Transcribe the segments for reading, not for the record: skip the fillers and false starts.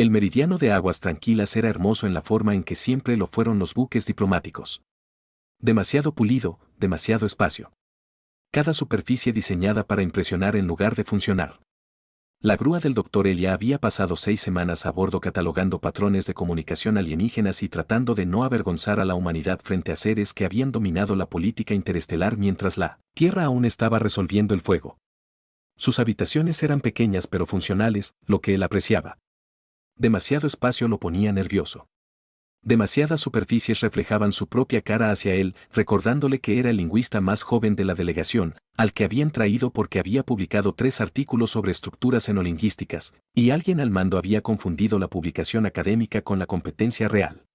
El meridiano de aguas tranquilas era hermoso en la forma en que siempre lo fueron los buques diplomáticos. Demasiado pulido, demasiado espacio. Cada superficie diseñada para impresionar en lugar de funcionar. La grúa del Dr. Elia había pasado 6 semanas a bordo catalogando patrones de comunicación alienígenas y tratando de no avergonzar a la humanidad frente a seres que habían dominado la política interestelar mientras la Tierra aún estaba resolviendo el fuego. Sus habitaciones eran pequeñas pero funcionales, lo que él apreciaba. Demasiado espacio lo ponía nervioso. Demasiadas superficies reflejaban su propia cara hacia él, recordándole que era el lingüista más joven de la delegación, al que habían traído porque había publicado 3 artículos sobre estructuras xenolingüísticas, y alguien al mando había confundido la publicación académica con la competencia real.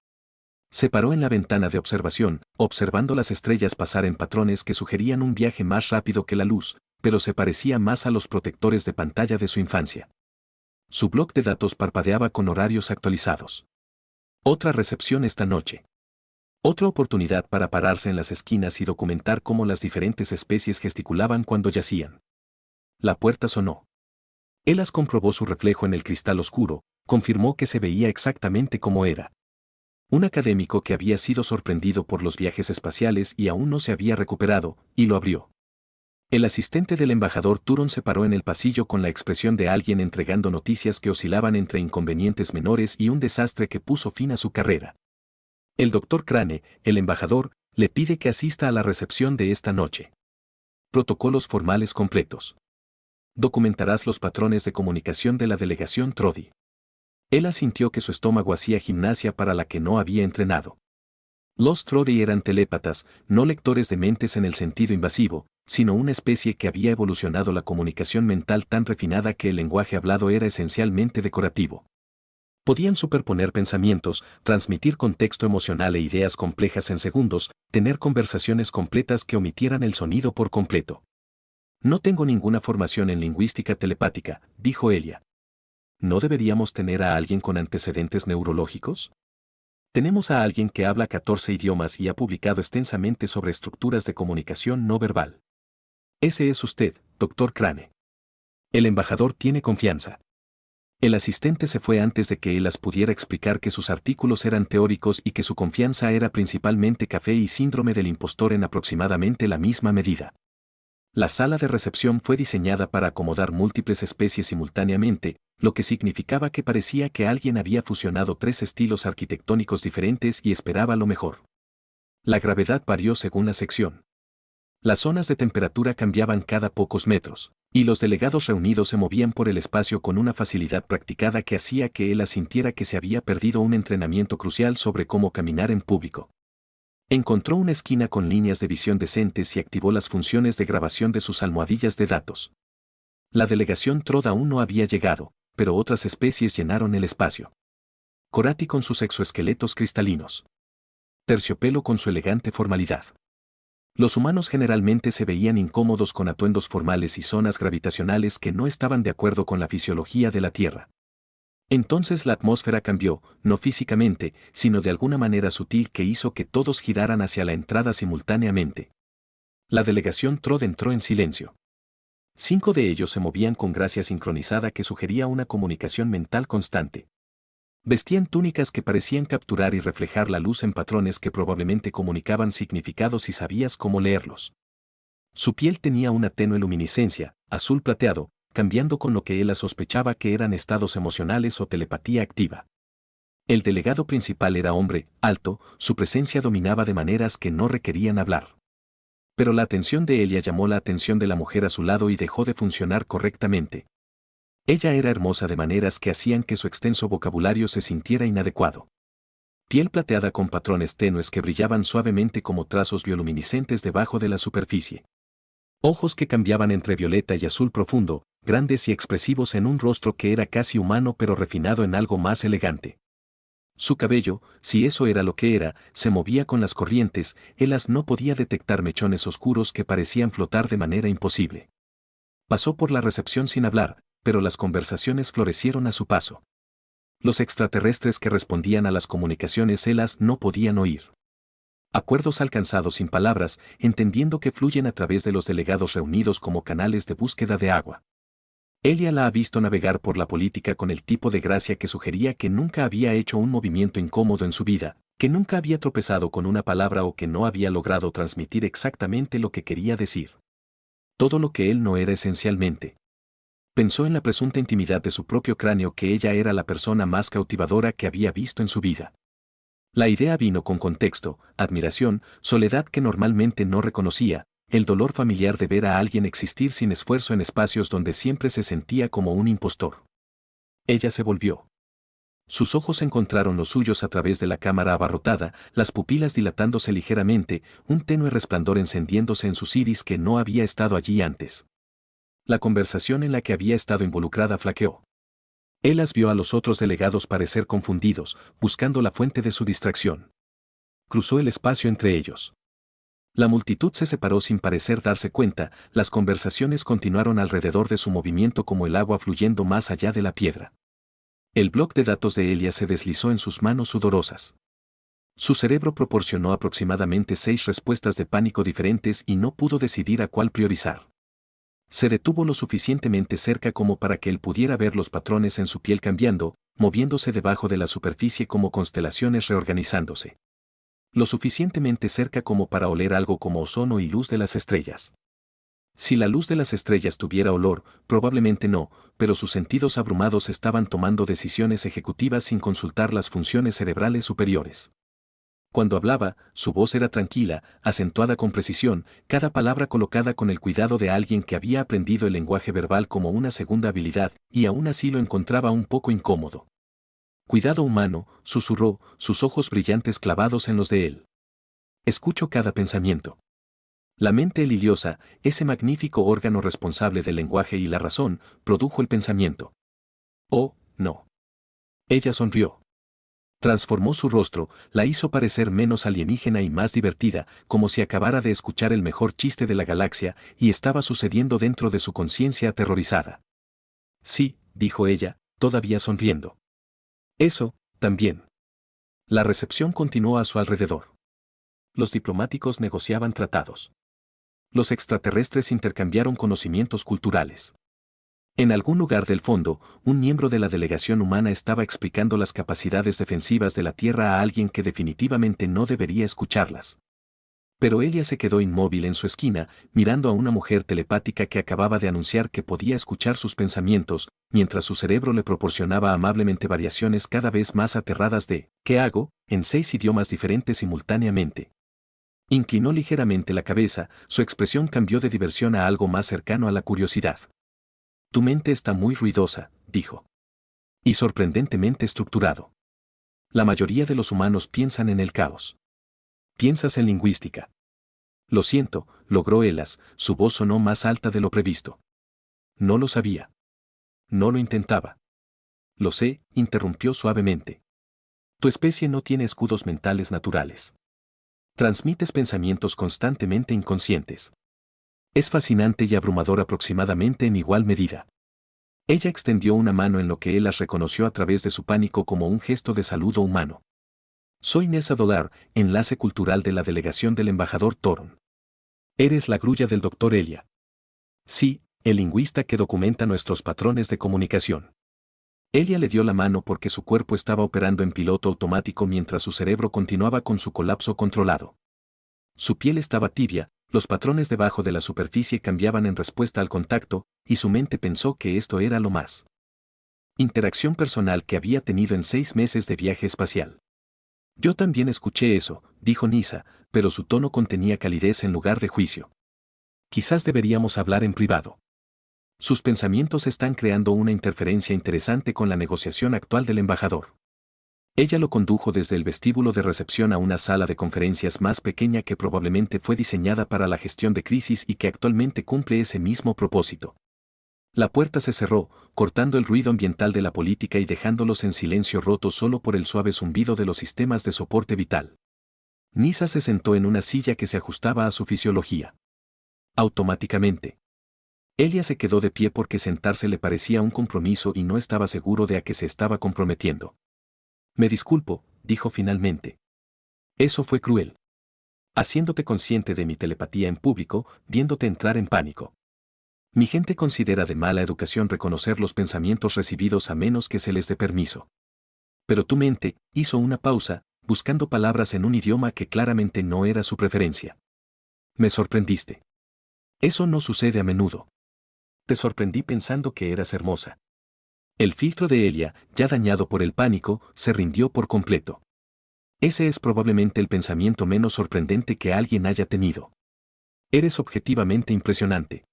Se paró en la ventana de observación, observando las estrellas pasar en patrones que sugerían un viaje más rápido que la luz, pero se parecía más a los protectores de pantalla de su infancia. Su bloc de datos parpadeaba con horarios actualizados. Otra recepción esta noche. Otra oportunidad para pararse en las esquinas y documentar cómo las diferentes especies gesticulaban cuando yacían. La puerta sonó. Elas comprobó su reflejo en el cristal oscuro, confirmó que se veía exactamente como era. Un académico que había sido sorprendido por los viajes espaciales y aún no se había recuperado, y lo abrió. El asistente del embajador Turon se paró en el pasillo con la expresión de alguien entregando noticias que oscilaban entre inconvenientes menores y un desastre que puso fin a su carrera. El Dr. Crane, el embajador, le pide que asista a la recepción de esta noche. Protocolos formales completos. Documentarás los patrones de comunicación de la delegación Trodi. Él sintió que su estómago hacía gimnasia para la que no había entrenado. Los Trodi eran telépatas, no lectores de mentes en el sentido invasivo, sino una especie que había evolucionado la comunicación mental tan refinada que el lenguaje hablado era esencialmente decorativo. Podían superponer pensamientos, transmitir contexto emocional e ideas complejas en segundos, tener conversaciones completas que omitieran el sonido por completo. No tengo ninguna formación en lingüística telepática, dijo Elia. ¿No deberíamos tener a alguien con antecedentes neurológicos? Tenemos a alguien que habla 14 idiomas y ha publicado extensamente sobre estructuras de comunicación no verbal. Ese es usted, Dr. Crane. El embajador tiene confianza. El asistente se fue antes de que Elas pudiera explicar que sus artículos eran teóricos y que su confianza era principalmente café y síndrome del impostor en aproximadamente la misma medida. La sala de recepción fue diseñada para acomodar múltiples especies simultáneamente, lo que significaba que parecía que alguien había fusionado 3 estilos arquitectónicos diferentes y esperaba lo mejor. La gravedad varió según la sección. Las zonas de temperatura cambiaban cada pocos metros, y los delegados reunidos se movían por el espacio con una facilidad practicada que hacía que él sintiera que se había perdido un entrenamiento crucial sobre cómo caminar en público. Encontró una esquina con líneas de visión decentes y activó las funciones de grabación de sus almohadillas de datos. La delegación Trod aún no había llegado, pero otras especies llenaron el espacio. Corati con sus exoesqueletos cristalinos. Terciopelo con su elegante formalidad. Los humanos generalmente se veían incómodos con atuendos formales y zonas gravitacionales que no estaban de acuerdo con la fisiología de la Tierra. Entonces la atmósfera cambió, no físicamente, sino de alguna manera sutil que hizo que todos giraran hacia la entrada simultáneamente. La delegación Trod entró en silencio. 5 de ellos se movían con gracia sincronizada que sugería una comunicación mental constante. Vestían túnicas que parecían capturar y reflejar la luz en patrones que probablemente comunicaban significados y sabías cómo leerlos. Su piel tenía una tenue luminiscencia, azul plateado, cambiando con lo que él sospechaba que eran estados emocionales o telepatía activa. El delegado principal era hombre, alto, su presencia dominaba de maneras que no requerían hablar. Pero la atención de Elia llamó la atención de la mujer a su lado y dejó de funcionar correctamente. Ella era hermosa de maneras que hacían que su extenso vocabulario se sintiera inadecuado. Piel plateada con patrones tenues que brillaban suavemente como trazos bioluminiscentes debajo de la superficie. Ojos que cambiaban entre violeta y azul profundo, grandes y expresivos en un rostro que era casi humano pero refinado en algo más elegante. Su cabello, si eso era lo que era, se movía con las corrientes, Elas no podía detectar mechones oscuros que parecían flotar de manera imposible. Pasó por la recepción sin hablar, pero las conversaciones florecieron a su paso. Los extraterrestres que respondían a las comunicaciones Elas no podían oír. Acuerdos alcanzados sin palabras, entendiendo que fluyen a través de los delegados reunidos como canales de búsqueda de agua. Elia la ha visto navegar por la política con el tipo de gracia que sugería que nunca había hecho un movimiento incómodo en su vida, que nunca había tropezado con una palabra o que no había logrado transmitir exactamente lo que quería decir. Todo lo que él no era esencialmente. Pensó en la presunta intimidad de su propio cráneo, que ella era la persona más cautivadora que había visto en su vida. La idea vino con contexto, admiración, soledad que normalmente no reconocía, el dolor familiar de ver a alguien existir sin esfuerzo en espacios donde siempre se sentía como un impostor. Ella se volvió. Sus ojos encontraron los suyos a través de la cámara abarrotada, las pupilas dilatándose ligeramente, un tenue resplandor encendiéndose en sus iris que no había estado allí antes. La conversación en la que había estado involucrada flaqueó. Él las vio a los otros delegados parecer confundidos, buscando la fuente de su distracción. Cruzó el espacio entre ellos. La multitud se separó sin parecer darse cuenta, las conversaciones continuaron alrededor de su movimiento como el agua fluyendo más allá de la piedra. El bloc de datos de Elia se deslizó en sus manos sudorosas. Su cerebro proporcionó aproximadamente 6 respuestas de pánico diferentes y no pudo decidir a cuál priorizar. Se detuvo lo suficientemente cerca como para que él pudiera ver los patrones en su piel cambiando, moviéndose debajo de la superficie como constelaciones reorganizándose. Lo suficientemente cerca como para oler algo como ozono y luz de las estrellas. Si la luz de las estrellas tuviera olor, probablemente no, pero sus sentidos abrumados estaban tomando decisiones ejecutivas sin consultar las funciones cerebrales superiores. Cuando hablaba, su voz era tranquila, acentuada con precisión, cada palabra colocada con el cuidado de alguien que había aprendido el lenguaje verbal como una segunda habilidad, y aún así lo encontraba un poco incómodo. Cuidado humano, susurró, sus ojos brillantes clavados en los de él. Escucho cada pensamiento. La mente liliosa, ese magnífico órgano responsable del lenguaje y la razón, produjo el pensamiento. Oh, no. Ella sonrió. Transformó su rostro, la hizo parecer menos alienígena y más divertida, como si acabara de escuchar el mejor chiste de la galaxia, y estaba sucediendo dentro de su conciencia aterrorizada. Sí, dijo ella, todavía sonriendo. Eso, también. La recepción continuó a su alrededor. Los diplomáticos negociaban tratados. Los extraterrestres intercambiaron conocimientos culturales. En algún lugar del fondo, un miembro de la delegación humana estaba explicando las capacidades defensivas de la Tierra a alguien que definitivamente no debería escucharlas. Pero Elia se quedó inmóvil en su esquina, mirando a una mujer telepática que acababa de anunciar que podía escuchar sus pensamientos, mientras su cerebro le proporcionaba amablemente variaciones cada vez más aterradas de «¿qué hago?», en 6 idiomas diferentes simultáneamente. Inclinó ligeramente la cabeza, su expresión cambió de diversión a algo más cercano a la curiosidad. Tu mente está muy ruidosa, dijo. Y sorprendentemente estructurado. La mayoría de los humanos piensan en el caos. Piensas en lingüística. Lo siento, logró Elas, su voz sonó más alta de lo previsto. No lo sabía. No lo intentaba. Lo sé, interrumpió suavemente. Tu especie no tiene escudos mentales naturales. Transmites pensamientos constantemente inconscientes. Es fascinante y abrumador aproximadamente en igual medida. Ella extendió una mano en lo que él las reconoció a través de su pánico como un gesto de saludo humano. Soy Nessa Dolar, enlace cultural de la delegación del embajador Thorn. Eres la grulla del doctor Elia. Sí, el lingüista que documenta nuestros patrones de comunicación. Elia le dio la mano porque su cuerpo estaba operando en piloto automático mientras su cerebro continuaba con su colapso controlado. Su piel estaba tibia, los patrones debajo de la superficie cambiaban en respuesta al contacto, y su mente pensó que esto era lo más interacción personal que había tenido en 6 meses de viaje espacial. Yo también escuché eso, dijo Nisa, pero su tono contenía calidez en lugar de juicio. Quizás deberíamos hablar en privado. Sus pensamientos están creando una interferencia interesante con la negociación actual del embajador. Ella lo condujo desde el vestíbulo de recepción a una sala de conferencias más pequeña que probablemente fue diseñada para la gestión de crisis y que actualmente cumple ese mismo propósito. La puerta se cerró, cortando el ruido ambiental de la política y dejándolos en silencio roto solo por el suave zumbido de los sistemas de soporte vital. Nisa se sentó en una silla que se ajustaba a su fisiología. Automáticamente. Elia se quedó de pie porque sentarse le parecía un compromiso y no estaba seguro de a qué se estaba comprometiendo. Me disculpo, dijo finalmente. Eso fue cruel. Haciéndote consciente de mi telepatía en público, viéndote entrar en pánico. Mi gente considera de mala educación reconocer los pensamientos recibidos a menos que se les dé permiso. Pero tu mente hizo una pausa, buscando palabras en un idioma que claramente no era su preferencia. Me sorprendiste. Eso no sucede a menudo. Te sorprendí pensando que eras hermosa. El filtro de Elia, ya dañado por el pánico, se rindió por completo. Ese es probablemente el pensamiento menos sorprendente que alguien haya tenido. Eres objetivamente impresionante.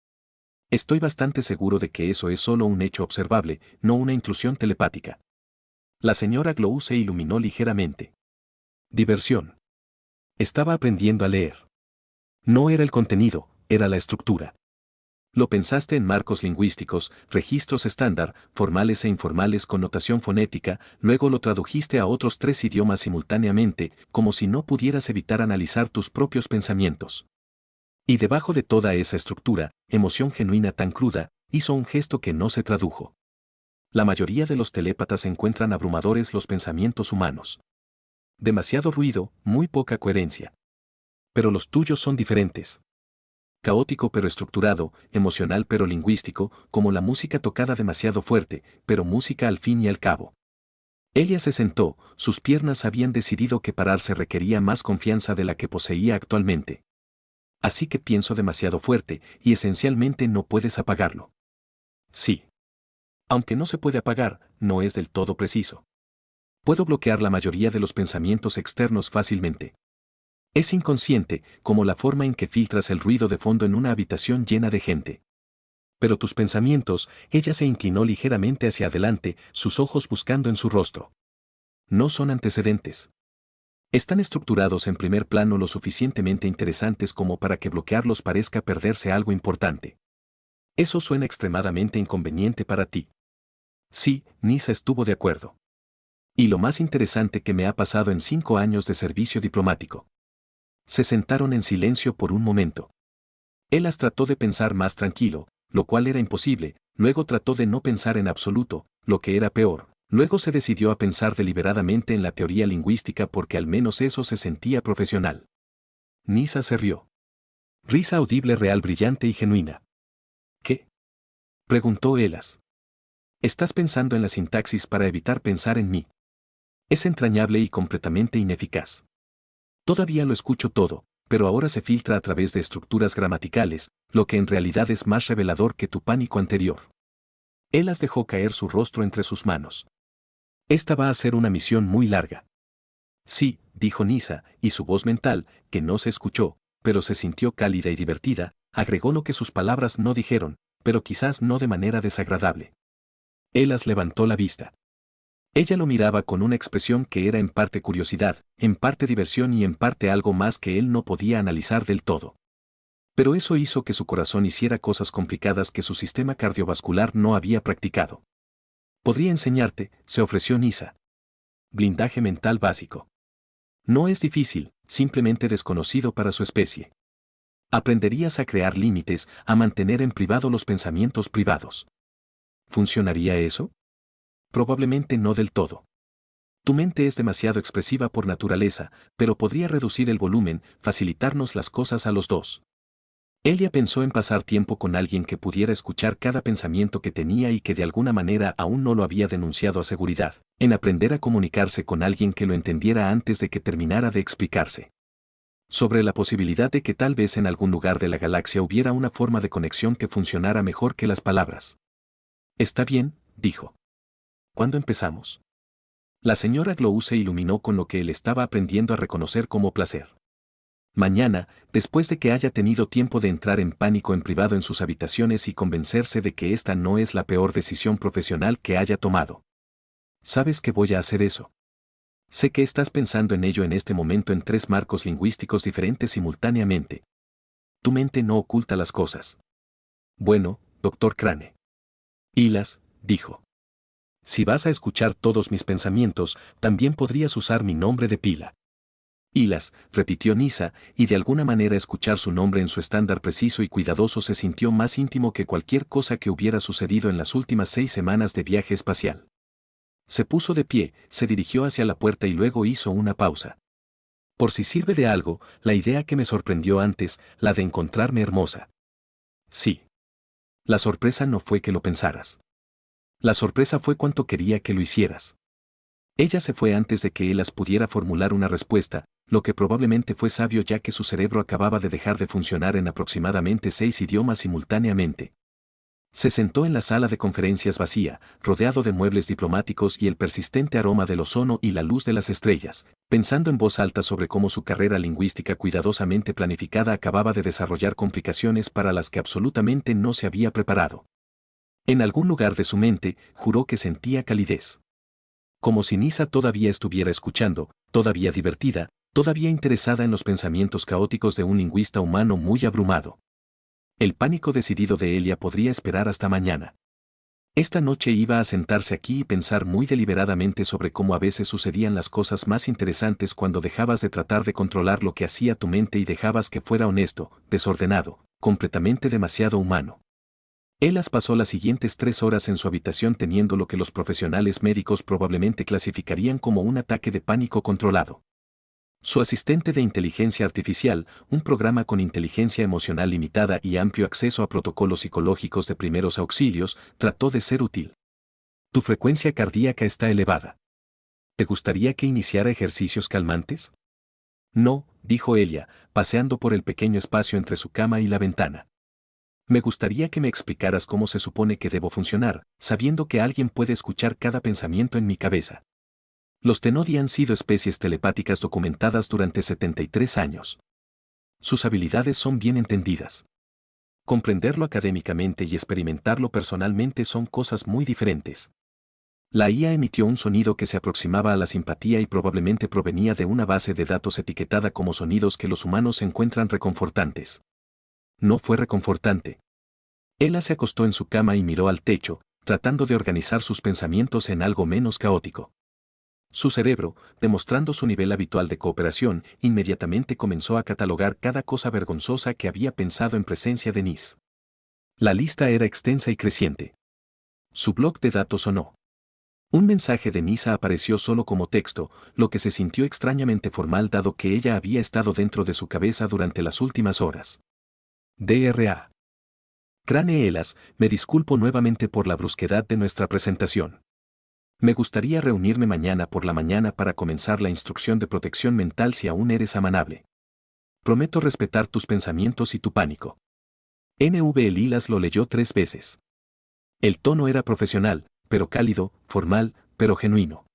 Estoy bastante seguro de que eso es solo un hecho observable, no una intrusión telepática. La señora Glow se iluminó ligeramente. Diversión. Estaba aprendiendo a leer. No era el contenido, era la estructura. Lo pensaste en marcos lingüísticos, registros estándar, formales e informales con notación fonética, luego lo tradujiste a otros 3 idiomas simultáneamente, como si no pudieras evitar analizar tus propios pensamientos. Y debajo de toda esa estructura, emoción genuina tan cruda, hizo un gesto que no se tradujo. La mayoría de los telépatas encuentran abrumadores los pensamientos humanos. Demasiado ruido, muy poca coherencia. Pero los tuyos son diferentes. Caótico pero estructurado, emocional pero lingüístico, como la música tocada demasiado fuerte, pero música al fin y al cabo. Elia se sentó, sus piernas habían decidido que pararse requería más confianza de la que poseía actualmente. Así que pienso demasiado fuerte, y esencialmente no puedes apagarlo. Sí. Aunque no se puede apagar, no es del todo preciso. Puedo bloquear la mayoría de los pensamientos externos fácilmente. Es inconsciente, como la forma en que filtras el ruido de fondo en una habitación llena de gente. Pero tus pensamientos, ella se inclinó ligeramente hacia adelante, sus ojos buscando en su rostro. No son antecedentes. Están estructurados en primer plano lo suficientemente interesantes como para que bloquearlos parezca perderse algo importante. Eso suena extremadamente inconveniente para ti. Sí, Nisa estuvo de acuerdo. Y lo más interesante que me ha pasado en 5 años de servicio diplomático. Se sentaron en silencio por un momento. Elas trató de pensar más tranquilo, lo cual era imposible, luego trató de no pensar en absoluto, lo que era peor, luego se decidió a pensar deliberadamente en la teoría lingüística porque al menos eso se sentía profesional. Nisa se rió. Risa audible real brillante y genuina. ¿Qué? Preguntó Elas. Estás pensando en la sintaxis para evitar pensar en mí. Es entrañable y completamente ineficaz. Todavía lo escucho todo, pero ahora se filtra a través de estructuras gramaticales, lo que en realidad es más revelador que tu pánico anterior. Elas dejó caer su rostro entre sus manos. Esta va a ser una misión muy larga. Sí, dijo Nisa, y su voz mental, que no se escuchó, pero se sintió cálida y divertida, agregó lo que sus palabras no dijeron, pero quizás no de manera desagradable. Elas levantó la vista. Ella lo miraba con una expresión que era en parte curiosidad, en parte diversión y en parte algo más que él no podía analizar del todo. Pero eso hizo que su corazón hiciera cosas complicadas que su sistema cardiovascular no había practicado. Podría enseñarte, se ofreció Nisa. Blindaje mental básico. No es difícil, simplemente desconocido para su especie. Aprenderías a crear límites, a mantener en privado los pensamientos privados. ¿Funcionaría eso? Probablemente no del todo. Tu mente es demasiado expresiva por naturaleza, pero podría reducir el volumen, facilitarnos las cosas a los dos. Elia pensó en pasar tiempo con alguien que pudiera escuchar cada pensamiento que tenía y que de alguna manera aún no lo había denunciado a seguridad, en aprender a comunicarse con alguien que lo entendiera antes de que terminara de explicarse. Sobre la posibilidad de que tal vez en algún lugar de la galaxia hubiera una forma de conexión que funcionara mejor que las palabras. Está bien, dijo. ¿Cuándo empezamos? La señora Glow se iluminó con lo que él estaba aprendiendo a reconocer como placer. Mañana, después de que haya tenido tiempo de entrar en pánico en privado en sus habitaciones y convencerse de que esta no es la peor decisión profesional que haya tomado. ¿Sabes que voy a hacer eso? Sé que estás pensando en ello en este momento en 3 marcos lingüísticos diferentes simultáneamente. Tu mente no oculta las cosas. Bueno, doctor Crane. Hilas, dijo. Si vas a escuchar todos mis pensamientos, también podrías usar mi nombre de pila. Hilas, repitió Nisa, y de alguna manera escuchar su nombre en su estándar preciso y cuidadoso se sintió más íntimo que cualquier cosa que hubiera sucedido en las últimas 6 semanas de viaje espacial. Se puso de pie, se dirigió hacia la puerta y luego hizo una pausa. Por si sirve de algo, la idea que me sorprendió antes, la de encontrarme hermosa. Sí. La sorpresa no fue que lo pensaras. La sorpresa fue cuánto quería que lo hicieras. Ella se fue antes de que Elas pudiera formular una respuesta, lo que probablemente fue sabio ya que su cerebro acababa de dejar de funcionar en aproximadamente 6 idiomas simultáneamente. Se sentó en la sala de conferencias vacía, rodeado de muebles diplomáticos y el persistente aroma del ozono y la luz de las estrellas, pensando en voz alta sobre cómo su carrera lingüística cuidadosamente planificada acababa de desarrollar complicaciones para las que absolutamente no se había preparado. En algún lugar de su mente, juró que sentía calidez. Como si Nisa todavía estuviera escuchando, todavía divertida, todavía interesada en los pensamientos caóticos de un lingüista humano muy abrumado. El pánico decidido de Elia podría esperar hasta mañana. Esta noche iba a sentarse aquí y pensar muy deliberadamente sobre cómo a veces sucedían las cosas más interesantes cuando dejabas de tratar de controlar lo que hacía tu mente y dejabas que fuera honesto, desordenado, completamente demasiado humano. Elas pasó las siguientes 3 horas en su habitación teniendo lo que los profesionales médicos probablemente clasificarían como un ataque de pánico controlado. Su asistente de inteligencia artificial, un programa con inteligencia emocional limitada y amplio acceso a protocolos psicológicos de primeros auxilios, trató de ser útil. Tu frecuencia cardíaca está elevada. ¿Te gustaría que iniciara ejercicios calmantes? No, dijo Elia, paseando por el pequeño espacio entre su cama y la ventana. Me gustaría que me explicaras cómo se supone que debo funcionar, sabiendo que alguien puede escuchar cada pensamiento en mi cabeza. Los Tenodi han sido especies telepáticas documentadas durante 73 años. Sus habilidades son bien entendidas. Comprenderlo académicamente y experimentarlo personalmente son cosas muy diferentes. La IA emitió un sonido que se aproximaba a la simpatía y probablemente provenía de una base de datos etiquetada como sonidos que los humanos encuentran reconfortantes. No fue reconfortante. Ella se acostó en su cama y miró al techo, tratando de organizar sus pensamientos en algo menos caótico. Su cerebro, demostrando su nivel habitual de cooperación, inmediatamente comenzó a catalogar cada cosa vergonzosa que había pensado en presencia de Nis. La lista era extensa y creciente. Su bloc de datos sonó. Un mensaje de Nisa apareció solo como texto, lo que se sintió extrañamente formal dado que ella había estado dentro de su cabeza durante las últimas horas. DRA. Crane Elas, me disculpo nuevamente por la brusquedad de nuestra presentación. Me gustaría reunirme mañana por la mañana para comenzar la instrucción de protección mental si aún eres amable. Prometo respetar tus pensamientos y tu pánico. NV Lilas lo leyó 3 veces. El tono era profesional, pero cálido, formal, pero genuino.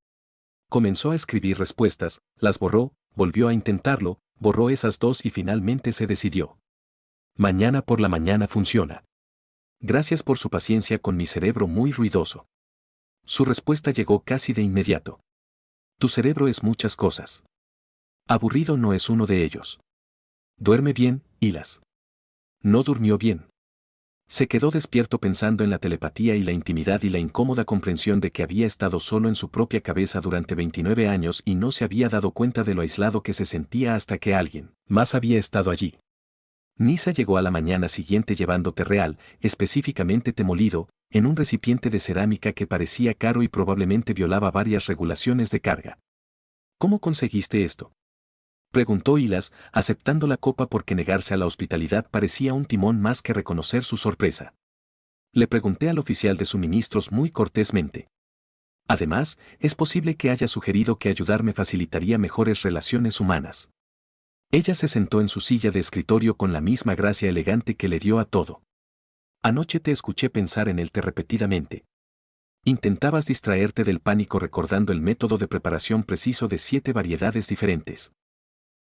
Comenzó a escribir respuestas, las borró, volvió a intentarlo, borró esas 2 y finalmente se decidió. Mañana por la mañana funciona. Gracias por su paciencia con mi cerebro muy ruidoso. Su respuesta llegó casi de inmediato. Tu cerebro es muchas cosas. Aburrido no es uno de ellos. Duerme bien, Ilas. No durmió bien. Se quedó despierto pensando en la telepatía y la intimidad y la incómoda comprensión de que había estado solo en su propia cabeza durante 29 años y no se había dado cuenta de lo aislado que se sentía hasta que alguien más había estado allí. Nisa llegó a la mañana siguiente llevando té real, específicamente té molido, en un recipiente de cerámica que parecía caro y probablemente violaba varias regulaciones de carga. ¿Cómo conseguiste esto?, preguntó Ilas, aceptando la copa porque negarse a la hospitalidad parecía un timón más que reconocer su sorpresa. Le pregunté al oficial de suministros muy cortésmente. Además, es posible que haya sugerido que ayudarme facilitaría mejores relaciones humanas. Ella se sentó en su silla de escritorio con la misma gracia elegante que le dio a todo. Anoche te escuché pensar en él repetidamente. Intentabas distraerte del pánico recordando el método de preparación preciso de 7 variedades diferentes.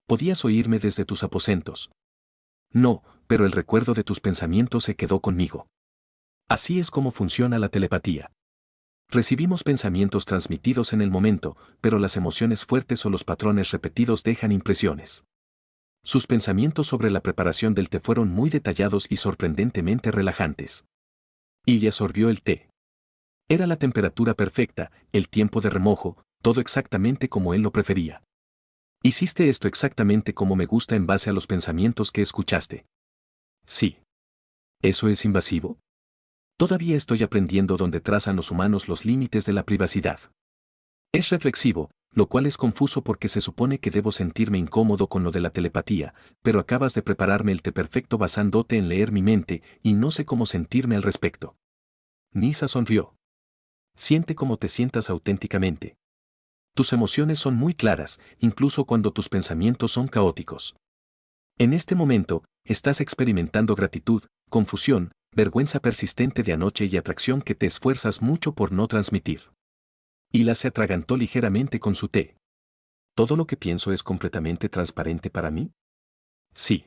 Podías oírme desde tus aposentos. No, pero el recuerdo de tus pensamientos se quedó conmigo. Así es como funciona la telepatía. Recibimos pensamientos transmitidos en el momento, pero las emociones fuertes o los patrones repetidos dejan impresiones. Sus pensamientos sobre la preparación del té fueron muy detallados y sorprendentemente relajantes. Ella sorbió el té. Era la temperatura perfecta, el tiempo de remojo, todo exactamente como él lo prefería. Hiciste esto exactamente como me gusta en base a los pensamientos que escuchaste. Sí. ¿Eso es invasivo? Todavía estoy aprendiendo dónde trazan los humanos los límites de la privacidad. Es reflexivo, lo cual es confuso porque se supone que debo sentirme incómodo con lo de la telepatía, pero acabas de prepararme el té perfecto basándote en leer mi mente y no sé cómo sentirme al respecto. Nisa sonrió. Siente cómo te sientas auténticamente. Tus emociones son muy claras, incluso cuando tus pensamientos son caóticos. En este momento, estás experimentando gratitud, confusión, vergüenza persistente de anoche y atracción que te esfuerzas mucho por no transmitir. Hila se atragantó ligeramente con su té. ¿Todo lo que pienso es completamente transparente para mí? Sí.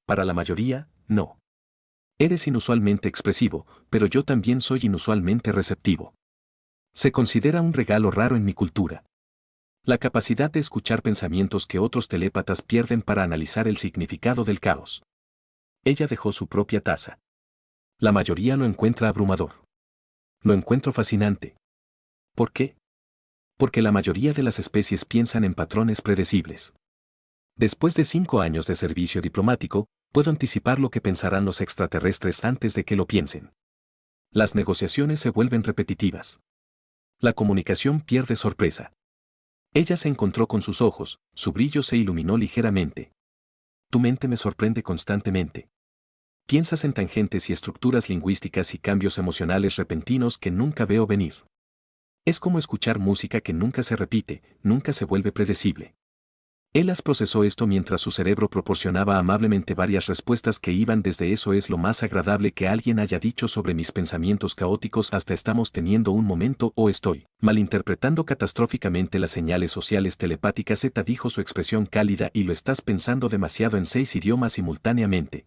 Para la mayoría, no. Eres inusualmente expresivo, pero yo también soy inusualmente receptivo. Se considera un regalo raro en mi cultura. La capacidad de escuchar pensamientos que otros telépatas pierden para analizar el significado del caos. Ella dejó su propia taza. La mayoría lo encuentra abrumador. Lo encuentro fascinante. ¿Por qué? Porque la mayoría de las especies piensan en patrones predecibles. Después de 5 años de servicio diplomático, puedo anticipar lo que pensarán los extraterrestres antes de que lo piensen. Las negociaciones se vuelven repetitivas. La comunicación pierde sorpresa. Ella se encontró con sus ojos, su brillo se iluminó ligeramente. Tu mente me sorprende constantemente. Piensas en tangentes y estructuras lingüísticas y cambios emocionales repentinos que nunca veo venir. Es como escuchar música que nunca se repite, nunca se vuelve predecible. Elas procesó esto mientras su cerebro proporcionaba amablemente varias respuestas que iban desde eso es lo más agradable que alguien haya dicho sobre mis pensamientos caóticos hasta estamos teniendo un momento o estoy malinterpretando catastróficamente las señales sociales telepáticas. Z dijo su expresión cálida y lo estás pensando demasiado en 6 idiomas simultáneamente.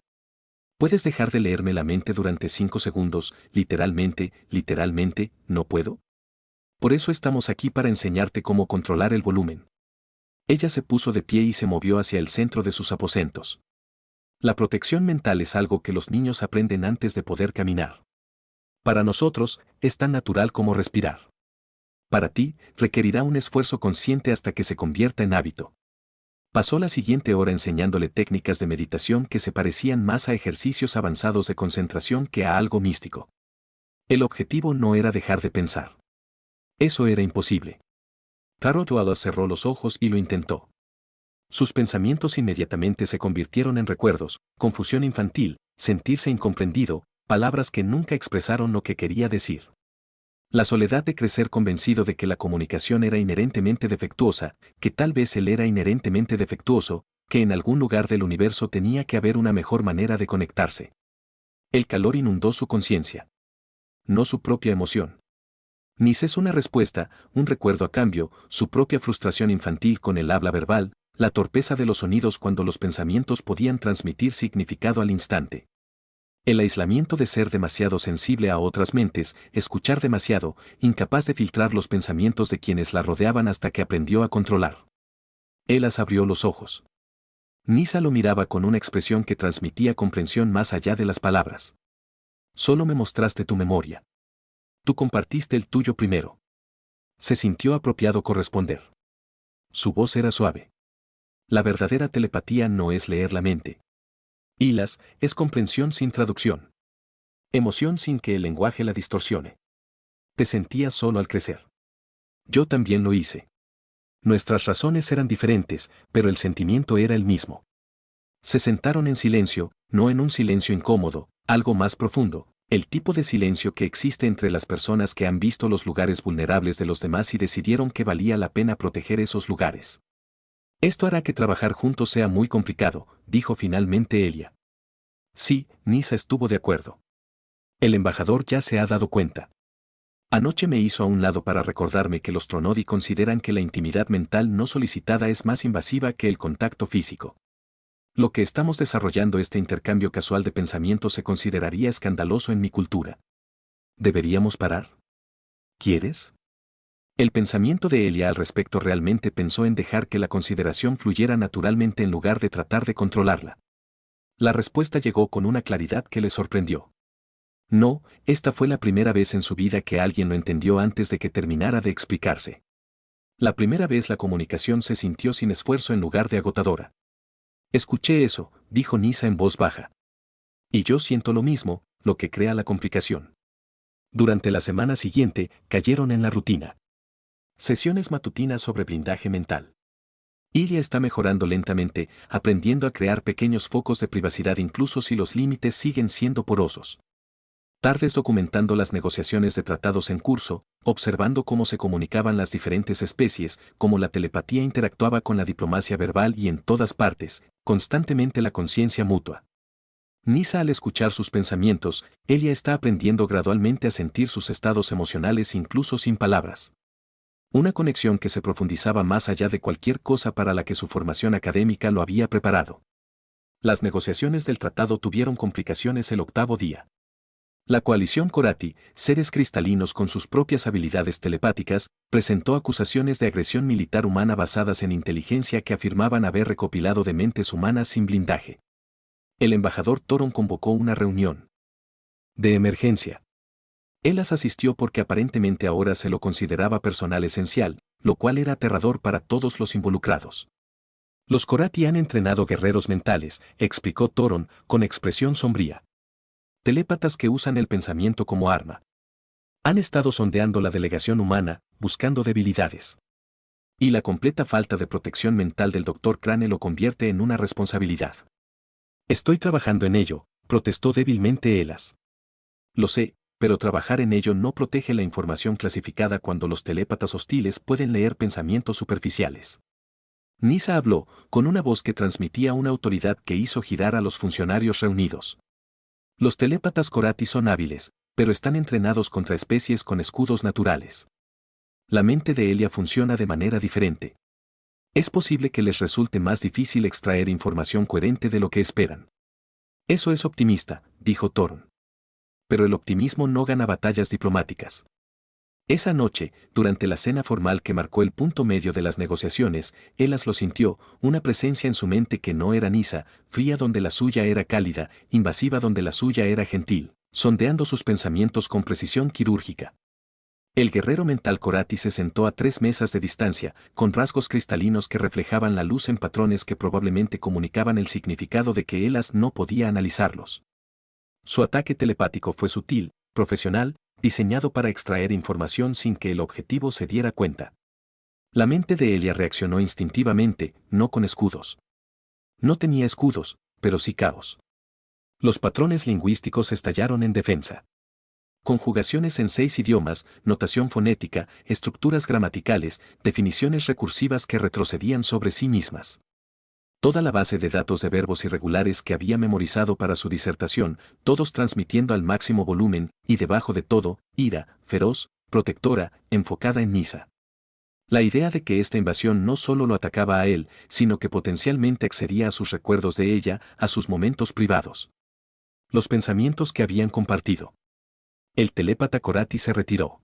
¿Puedes dejar de leerme la mente durante 5 segundos, literalmente, no puedo? Por eso estamos aquí para enseñarte cómo controlar el volumen. Ella se puso de pie y se movió hacia el centro de sus aposentos. La protección mental es algo que los niños aprenden antes de poder caminar. Para nosotros, es tan natural como respirar. Para ti, requerirá un esfuerzo consciente hasta que se convierta en hábito. Pasó la siguiente hora enseñándole técnicas de meditación que se parecían más a ejercicios avanzados de concentración que a algo místico. El objetivo no era dejar de pensar. Eso era imposible. Carol Wallace cerró los ojos y lo intentó. Sus pensamientos inmediatamente se convirtieron en recuerdos, confusión infantil, sentirse incomprendido, palabras que nunca expresaron lo que quería decir. La soledad de crecer convencido de que la comunicación era inherentemente defectuosa, que tal vez él era inherentemente defectuoso, que en algún lugar del universo tenía que haber una mejor manera de conectarse. El calor inundó su conciencia. No su propia emoción. Ni es una respuesta, un recuerdo a cambio, su propia frustración infantil con el habla verbal, la torpeza de los sonidos cuando los pensamientos podían transmitir significado al instante. El aislamiento de ser demasiado sensible a otras mentes, escuchar demasiado, incapaz de filtrar los pensamientos de quienes la rodeaban hasta que aprendió a controlar. Elas abrió los ojos. Nisa lo miraba con una expresión que transmitía comprensión más allá de las palabras. Solo me mostraste tu memoria. Tú compartiste el tuyo primero. Se sintió apropiado corresponder. Su voz era suave. La verdadera telepatía no es leer la mente. Hilas, es comprensión sin traducción. Emoción sin que el lenguaje la distorsione. Te sentías solo al crecer. Yo también lo hice. Nuestras razones eran diferentes, pero el sentimiento era el mismo. Se sentaron en silencio, no en un silencio incómodo, algo más profundo, el tipo de silencio que existe entre las personas que han visto los lugares vulnerables de los demás y decidieron que valía la pena proteger esos lugares. Esto hará que trabajar juntos sea muy complicado, dijo finalmente Elia. Sí, Nisa estuvo de acuerdo. El embajador ya se ha dado cuenta. Anoche me hizo a un lado para recordarme que los Tronodi consideran que la intimidad mental no solicitada es más invasiva que el contacto físico. Lo que estamos desarrollando este intercambio casual de pensamientos se consideraría escandaloso en mi cultura. ¿Deberíamos parar? ¿Quieres? El pensamiento de Elia al respecto realmente pensó en dejar que la consideración fluyera naturalmente en lugar de tratar de controlarla. La respuesta llegó con una claridad que le sorprendió. No, esta fue la primera vez en su vida que alguien lo entendió antes de que terminara de explicarse. La primera vez la comunicación se sintió sin esfuerzo en lugar de agotadora. Escuché eso, dijo Nisa en voz baja. Y yo siento lo mismo, lo que crea la complicación. Durante la semana siguiente, cayeron en la rutina. Sesiones matutinas sobre blindaje mental. Ilya está mejorando lentamente, aprendiendo a crear pequeños focos de privacidad incluso si los límites siguen siendo porosos. Tardes documentando las negociaciones de tratados en curso, observando cómo se comunicaban las diferentes especies, cómo la telepatía interactuaba con la diplomacia verbal y en todas partes, constantemente la conciencia mutua. Nisa al escuchar sus pensamientos, Elia está aprendiendo gradualmente a sentir sus estados emocionales incluso sin palabras. Una conexión que se profundizaba más allá de cualquier cosa para la que su formación académica lo había preparado. Las negociaciones del tratado tuvieron complicaciones el octavo día. La coalición Corati, seres cristalinos con sus propias habilidades telepáticas, presentó acusaciones de agresión militar humana basadas en inteligencia que afirmaban haber recopilado de mentes humanas sin blindaje. El embajador Toron convocó una reunión de emergencia. Él las asistió porque aparentemente ahora se lo consideraba personal esencial, lo cual era aterrador para todos los involucrados. Los Corati han entrenado guerreros mentales, explicó Toron, con expresión sombría. Telépatas que usan el pensamiento como arma. Han estado sondeando la delegación humana, buscando debilidades. Y la completa falta de protección mental del Dr. Crane lo convierte en una responsabilidad. Estoy trabajando en ello, protestó débilmente Elas. Lo sé, pero trabajar en ello no protege la información clasificada cuando los telépatas hostiles pueden leer pensamientos superficiales. Nisa habló, con una voz que transmitía una autoridad que hizo girar a los funcionarios reunidos. Los telépatas Corati son hábiles, pero están entrenados contra especies con escudos naturales. La mente de Elia funciona de manera diferente. Es posible que les resulte más difícil extraer información coherente de lo que esperan. Eso es optimista, dijo Toron. Pero el optimismo no gana batallas diplomáticas. Esa noche, durante la cena formal que marcó el punto medio de las negociaciones, Elas lo sintió, una presencia en su mente que no era Nisa, fría donde la suya era cálida, invasiva donde la suya era gentil, sondeando sus pensamientos con precisión quirúrgica. El guerrero mental Corati se sentó a 3 mesas de distancia, con rasgos cristalinos que reflejaban la luz en patrones que probablemente comunicaban el significado de que Elas no podía analizarlos. Su ataque telepático fue sutil, profesional, diseñado para extraer información sin que el objetivo se diera cuenta. La mente de Elia reaccionó instintivamente, no con escudos. No tenía escudos, pero sí caos. Los patrones lingüísticos estallaron en defensa. Conjugaciones en 6 idiomas, notación fonética, estructuras gramaticales, definiciones recursivas que retrocedían sobre sí mismas. Toda la base de datos de verbos irregulares que había memorizado para su disertación, todos transmitiendo al máximo volumen, y debajo de todo, ira, feroz, protectora, enfocada en Nisa. La idea de que esta invasión no solo lo atacaba a él, sino que potencialmente accedía a sus recuerdos de ella, a sus momentos privados. Los pensamientos que habían compartido. El telépata Corati se retiró.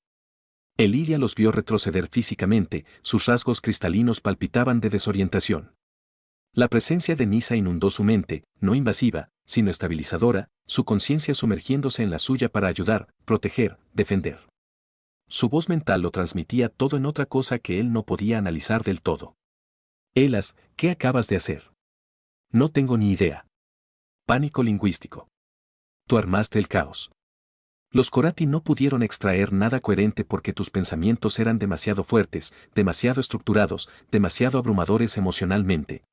Ilya los vio retroceder físicamente, sus rasgos cristalinos palpitaban de desorientación. La presencia de Nisa inundó su mente, no invasiva, sino estabilizadora, su conciencia sumergiéndose en la suya para ayudar, proteger, defender. Su voz mental lo transmitía todo en otra cosa que él no podía analizar del todo. Elas, ¿qué acabas de hacer? No tengo ni idea. Pánico lingüístico. Tú armaste el caos. Los Corati no pudieron extraer nada coherente porque tus pensamientos eran demasiado fuertes, demasiado estructurados, demasiado abrumadores emocionalmente.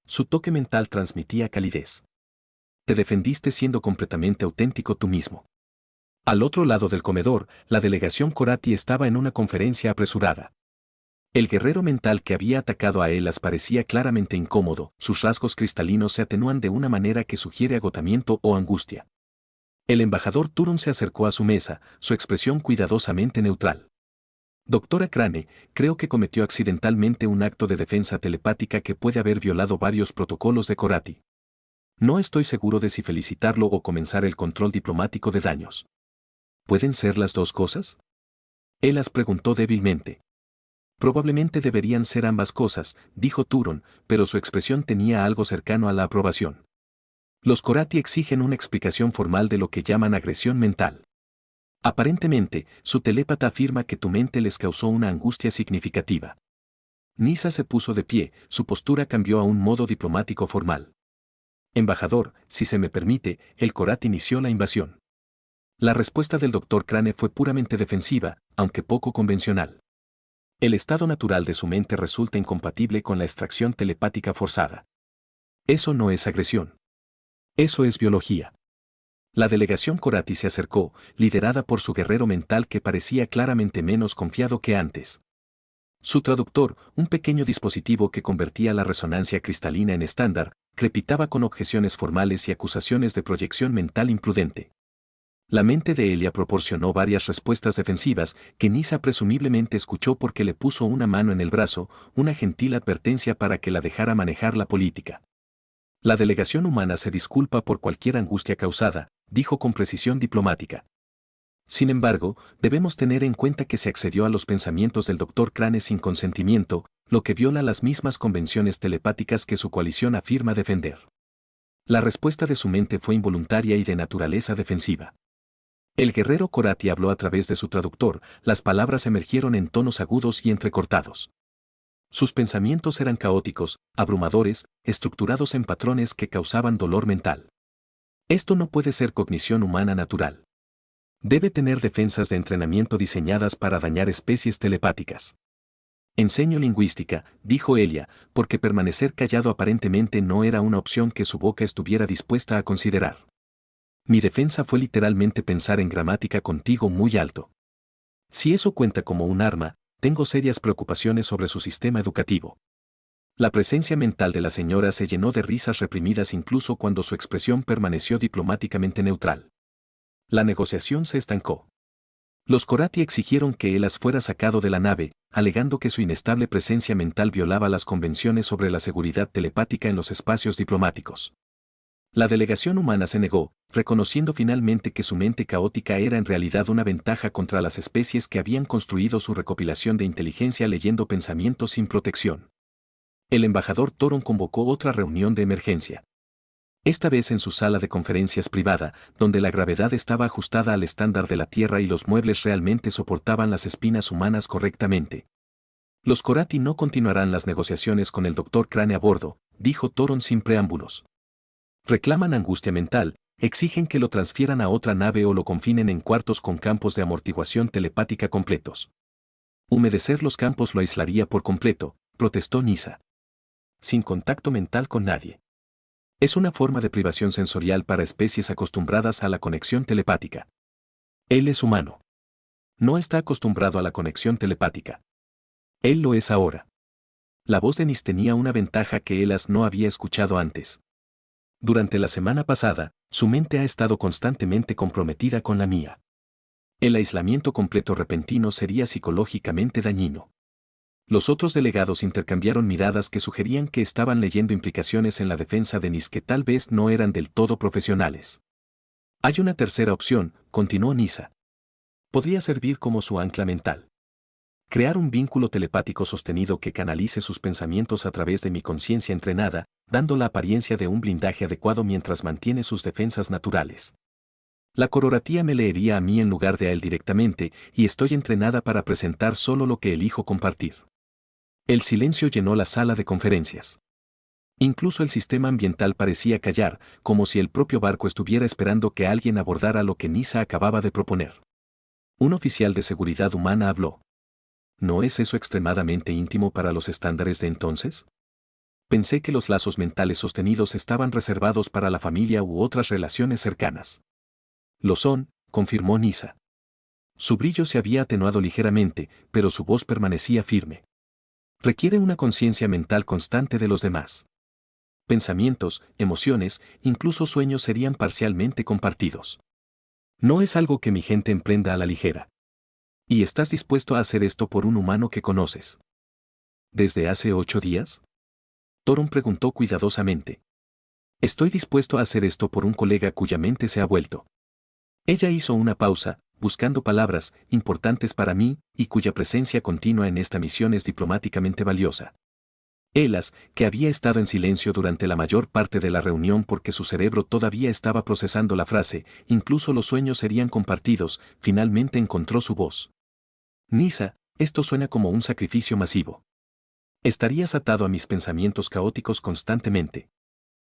Su toque mental transmitía calidez. Te defendiste siendo completamente auténtico tú mismo. Al otro lado del comedor, la delegación Corati estaba en una conferencia apresurada. El guerrero mental que había atacado a Elas parecía claramente incómodo, sus rasgos cristalinos se atenúan de una manera que sugiere agotamiento o angustia. El embajador Turon se acercó a su mesa, su expresión cuidadosamente neutral. Doctora Crane, creo que cometió accidentalmente un acto de defensa telepática que puede haber violado varios protocolos de Corati. No estoy seguro de si felicitarlo o comenzar el control diplomático de daños. ¿Pueden ser las dos cosas? Elas preguntó débilmente. Probablemente deberían ser ambas cosas, dijo Turon, pero su expresión tenía algo cercano a la aprobación. Los Corati exigen una explicación formal de lo que llaman agresión mental. Aparentemente, su telépata afirma que tu mente les causó una angustia significativa. Nisa se puso de pie, su postura cambió a un modo diplomático formal. Embajador, si se me permite, el Corati inició la invasión. La respuesta del Dr. Crane fue puramente defensiva, aunque poco convencional. El estado natural de su mente resulta incompatible con la extracción telepática forzada. Eso no es agresión. Eso es biología. La delegación Corati se acercó, liderada por su guerrero mental que parecía claramente menos confiado que antes. Su traductor, un pequeño dispositivo que convertía la resonancia cristalina en estándar, crepitaba con objeciones formales y acusaciones de proyección mental imprudente. La mente de Elia proporcionó varias respuestas defensivas que Nisa presumiblemente escuchó porque le puso una mano en el brazo, una gentil advertencia para que la dejara manejar la política. La delegación humana se disculpa por cualquier angustia causada, dijo con precisión diplomática. Sin embargo, debemos tener en cuenta que se accedió a los pensamientos del Dr. Crane sin consentimiento, lo que viola las mismas convenciones telepáticas que su coalición afirma defender. La respuesta de su mente fue involuntaria y de naturaleza defensiva. El guerrero Corati habló a través de su traductor, las palabras emergieron en tonos agudos y entrecortados. Sus pensamientos eran caóticos, abrumadores, estructurados en patrones que causaban dolor mental. Esto no puede ser cognición humana natural. Debe tener defensas de entrenamiento diseñadas para dañar especies telepáticas. Enseño lingüística, dijo Elia, porque permanecer callado aparentemente no era una opción que su boca estuviera dispuesta a considerar. Mi defensa fue literalmente pensar en gramática contigo muy alto. Si eso cuenta como un arma, tengo serias preocupaciones sobre su sistema educativo. La presencia mental de la señora se llenó de risas reprimidas incluso cuando su expresión permaneció diplomáticamente neutral. La negociación se estancó. Los Corati exigieron que Elas fuera sacado de la nave, alegando que su inestable presencia mental violaba las convenciones sobre la seguridad telepática en los espacios diplomáticos. La delegación humana se negó, reconociendo finalmente que su mente caótica era en realidad una ventaja contra las especies que habían construido su recopilación de inteligencia leyendo pensamientos sin protección. El embajador Toron convocó otra reunión de emergencia. Esta vez en su sala de conferencias privada, donde la gravedad estaba ajustada al estándar de la Tierra y los muebles realmente soportaban las espinas humanas correctamente. Los Corati no continuarán las negociaciones con el Dr. Crane a bordo, dijo Toron sin preámbulos. Reclaman angustia mental, exigen que lo transfieran a otra nave o lo confinen en cuartos con campos de amortiguación telepática completos. Humedecer los campos lo aislaría por completo, protestó Nisa. Sin contacto mental con nadie. Es una forma de privación sensorial para especies acostumbradas a la conexión telepática. Él es humano. No está acostumbrado a la conexión telepática. Él lo es ahora. La voz de Nis tenía una ventaja que Elas no había escuchado antes. Durante la semana pasada, su mente ha estado constantemente comprometida con la mía. El aislamiento completo repentino sería psicológicamente dañino. Los otros delegados intercambiaron miradas que sugerían que estaban leyendo implicaciones en la defensa de Nis que tal vez no eran del todo profesionales. Hay una tercera opción, continuó Nisa. Podría servir como su ancla mental. Crear un vínculo telepático sostenido que canalice sus pensamientos a través de mi conciencia entrenada, dando la apariencia de un blindaje adecuado mientras mantiene sus defensas naturales. La cororatía me leería a mí en lugar de a él directamente, y estoy entrenada para presentar solo lo que elijo compartir. El silencio llenó la sala de conferencias. Incluso el sistema ambiental parecía callar, como si el propio barco estuviera esperando que alguien abordara lo que Nisa acababa de proponer. Un oficial de seguridad humana habló. ¿No es eso extremadamente íntimo para los estándares de entonces? Pensé que los lazos mentales sostenidos estaban reservados para la familia u otras relaciones cercanas. Lo son, confirmó Nisa. Su brillo se había atenuado ligeramente, pero su voz permanecía firme. Requiere una conciencia mental constante de los demás. Pensamientos, emociones, incluso sueños serían parcialmente compartidos. No es algo que mi gente emprenda a la ligera. ¿Y estás dispuesto a hacer esto por un humano que conoces? ¿Desde hace 8 días? Toron preguntó cuidadosamente. Estoy dispuesto a hacer esto por un colega cuya mente se ha vuelto. Ella hizo una pausa, buscando palabras importantes para mí y cuya presencia continua en esta misión es diplomáticamente valiosa. Elas, que había estado en silencio durante la mayor parte de la reunión porque su cerebro todavía estaba procesando la frase, incluso los sueños serían compartidos, finalmente encontró su voz. Nisa, esto suena como un sacrificio masivo. Estarías atado a mis pensamientos caóticos constantemente.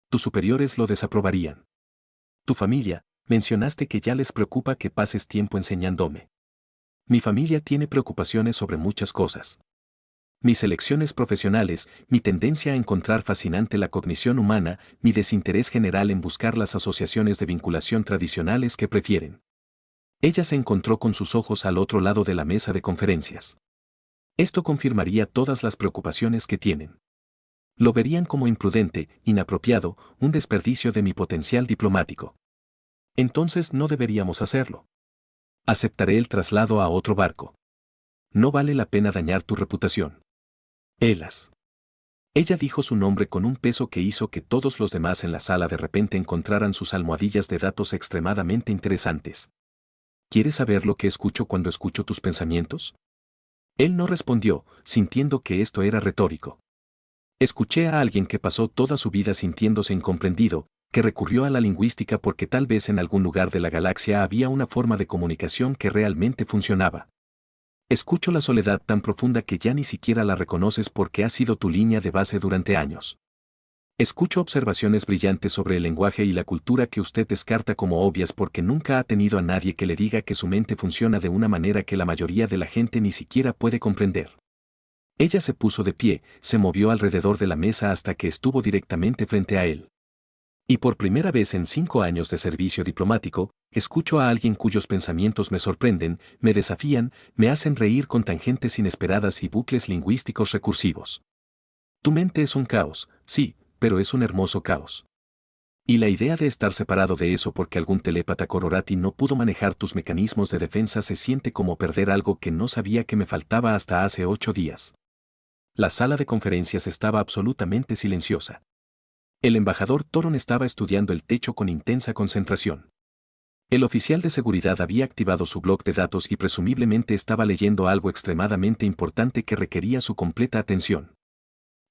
Tus superiores lo desaprobarían. Tu familia, mencionaste que ya les preocupa que pases tiempo enseñándome. Mi familia tiene preocupaciones sobre muchas cosas. Mis elecciones profesionales, mi tendencia a encontrar fascinante la cognición humana, mi desinterés general en buscar las asociaciones de vinculación tradicionales que prefieren. Ella se encontró con sus ojos al otro lado de la mesa de conferencias. Esto confirmaría todas las preocupaciones que tienen. Lo verían como imprudente, inapropiado, un desperdicio de mi potencial diplomático. Entonces no deberíamos hacerlo. Aceptaré el traslado a otro barco. No vale la pena dañar tu reputación. Elas. Ella dijo su nombre con un peso que hizo que todos los demás en la sala de repente encontraran sus almohadillas de datos extremadamente interesantes. ¿Quieres saber lo que escucho cuando escucho tus pensamientos? Él no respondió, sintiendo que esto era retórico. Escuché a alguien que pasó toda su vida sintiéndose incomprendido, que recurrió a la lingüística porque tal vez en algún lugar de la galaxia había una forma de comunicación que realmente funcionaba. Escucho la soledad tan profunda que ya ni siquiera la reconoces porque ha sido tu línea de base durante años. Escucho observaciones brillantes sobre el lenguaje y la cultura que usted descarta como obvias porque nunca ha tenido a nadie que le diga que su mente funciona de una manera que la mayoría de la gente ni siquiera puede comprender. Ella se puso de pie, se movió alrededor de la mesa hasta que estuvo directamente frente a él. Y por primera vez en 5 años de servicio diplomático, escucho a alguien cuyos pensamientos me sorprenden, me desafían, me hacen reír con tangentes inesperadas y bucles lingüísticos recursivos. Tu mente es un caos, sí, pero es un hermoso caos. Y la idea de estar separado de eso porque algún telépata Cororati no pudo manejar tus mecanismos de defensa se siente como perder algo que no sabía que me faltaba hasta hace 8 días. La sala de conferencias estaba absolutamente silenciosa. El embajador Toron estaba estudiando el techo con intensa concentración. El oficial de seguridad había activado su bloc de datos y presumiblemente estaba leyendo algo extremadamente importante que requería su completa atención.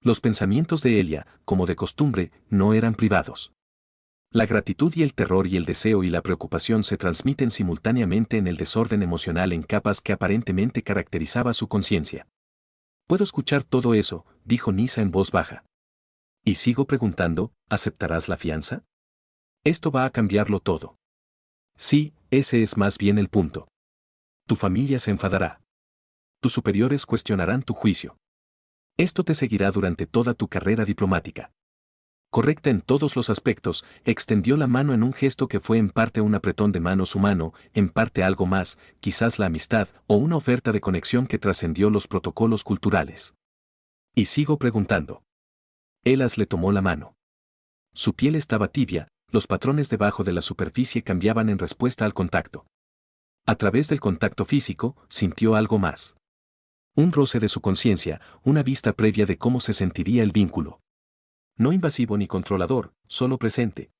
Los pensamientos de Elia, como de costumbre, no eran privados. La gratitud y el terror y el deseo y la preocupación se transmiten simultáneamente en el desorden emocional en capas que aparentemente caracterizaba su conciencia. Puedo escuchar todo eso, dijo Nisa en voz baja. Y sigo preguntando, ¿aceptarás la fianza? Esto va a cambiarlo todo. Sí, ese es más bien el punto. Tu familia se enfadará. Tus superiores cuestionarán tu juicio. Esto te seguirá durante toda tu carrera diplomática. Correcta en todos los aspectos, extendió la mano en un gesto que fue en parte un apretón de manos humano, en parte algo más, quizás la amistad o una oferta de conexión que trascendió los protocolos culturales. Y sigo preguntando. Elas le tomó la mano. Su piel estaba tibia, los patrones debajo de la superficie cambiaban en respuesta al contacto. A través del contacto físico, sintió algo más. Un roce de su conciencia, una vista previa de cómo se sentiría el vínculo. No invasivo ni controlador, solo presente.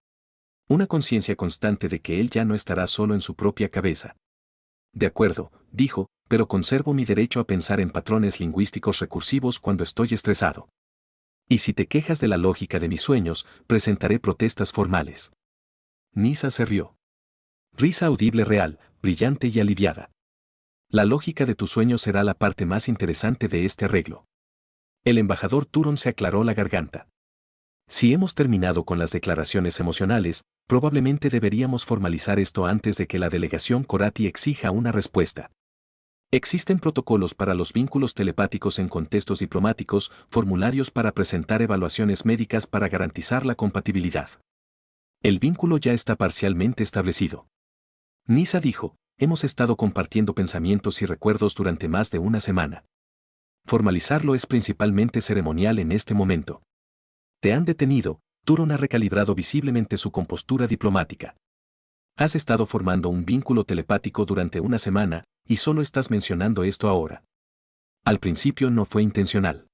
Una conciencia constante de que él ya no estará solo en su propia cabeza. De acuerdo, dijo, pero conservo mi derecho a pensar en patrones lingüísticos recursivos cuando estoy estresado. Y si te quejas de la lógica de mis sueños, presentaré protestas formales. Nisa se rió. Risa audible real, brillante y aliviada. La lógica de tus sueños será la parte más interesante de este arreglo. El embajador Turon se aclaró la garganta. Si hemos terminado con las declaraciones emocionales, probablemente deberíamos formalizar esto antes de que la delegación Corati exija una respuesta. Existen protocolos para los vínculos telepáticos en contextos diplomáticos, formularios para presentar evaluaciones médicas para garantizar la compatibilidad. El vínculo ya está parcialmente establecido. Nisa dijo, hemos estado compartiendo pensamientos y recuerdos durante más de una semana. Formalizarlo es principalmente ceremonial en este momento. Te han detenido, Turon ha recalibrado visiblemente su compostura diplomática. Has estado formando un vínculo telepático durante una semana, y solo estás mencionando esto ahora. Al principio no fue intencional.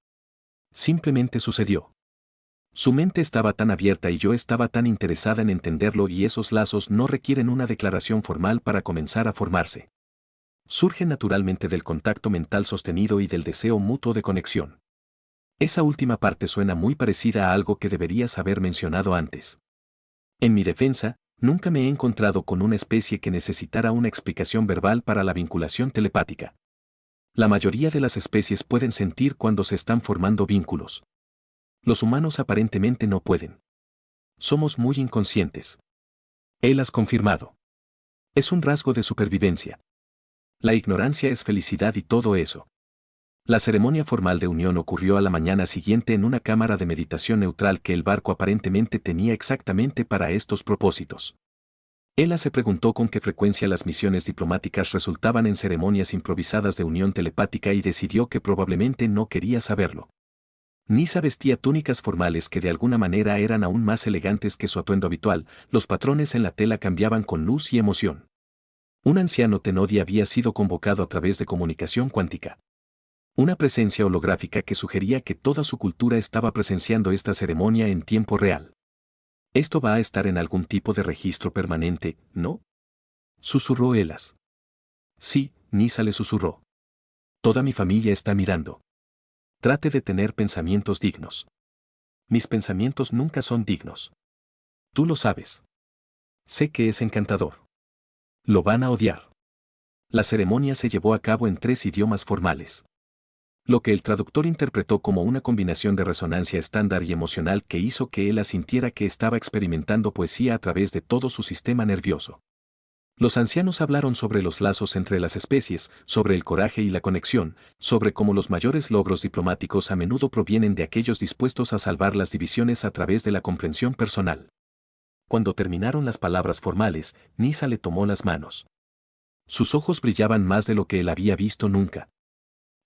Simplemente sucedió. Su mente estaba tan abierta y yo estaba tan interesada en entenderlo y esos lazos no requieren una declaración formal para comenzar a formarse. Surgen naturalmente del contacto mental sostenido y del deseo mutuo de conexión. Esa última parte suena muy parecida a algo que deberías haber mencionado antes. En mi defensa, nunca me he encontrado con una especie que necesitara una explicación verbal para la vinculación telepática. La mayoría de las especies pueden sentir cuando se están formando vínculos. Los humanos aparentemente no pueden. Somos muy inconscientes. Él has confirmado. Es un rasgo de supervivencia. La ignorancia es felicidad y todo eso. La ceremonia formal de unión ocurrió a la mañana siguiente en una cámara de meditación neutral que el barco aparentemente tenía exactamente para estos propósitos. Ella se preguntó con qué frecuencia las misiones diplomáticas resultaban en ceremonias improvisadas de unión telepática y decidió que probablemente no quería saberlo. Nisa vestía túnicas formales que de alguna manera eran aún más elegantes que su atuendo habitual, los patrones en la tela cambiaban con luz y emoción. Un anciano Tenodi había sido convocado a través de comunicación cuántica. Una presencia holográfica que sugería que toda su cultura estaba presenciando esta ceremonia en tiempo real. Esto va a estar en algún tipo de registro permanente, ¿no? Susurró Elas. Sí, Nisa le susurró. Toda mi familia está mirando. Trate de tener pensamientos dignos. Mis pensamientos nunca son dignos. Tú lo sabes. Sé que es encantador. Lo van a odiar. La ceremonia se llevó a cabo en 3 idiomas formales. Lo que el traductor interpretó como una combinación de resonancia estándar y emocional que hizo que Ella sintiera que estaba experimentando poesía a través de todo su sistema nervioso. Los ancianos hablaron sobre los lazos entre las especies, sobre el coraje y la conexión, sobre cómo los mayores logros diplomáticos a menudo provienen de aquellos dispuestos a salvar las divisiones a través de la comprensión personal. Cuando terminaron las palabras formales, Nisa le tomó las manos. Sus ojos brillaban más de lo que él había visto nunca.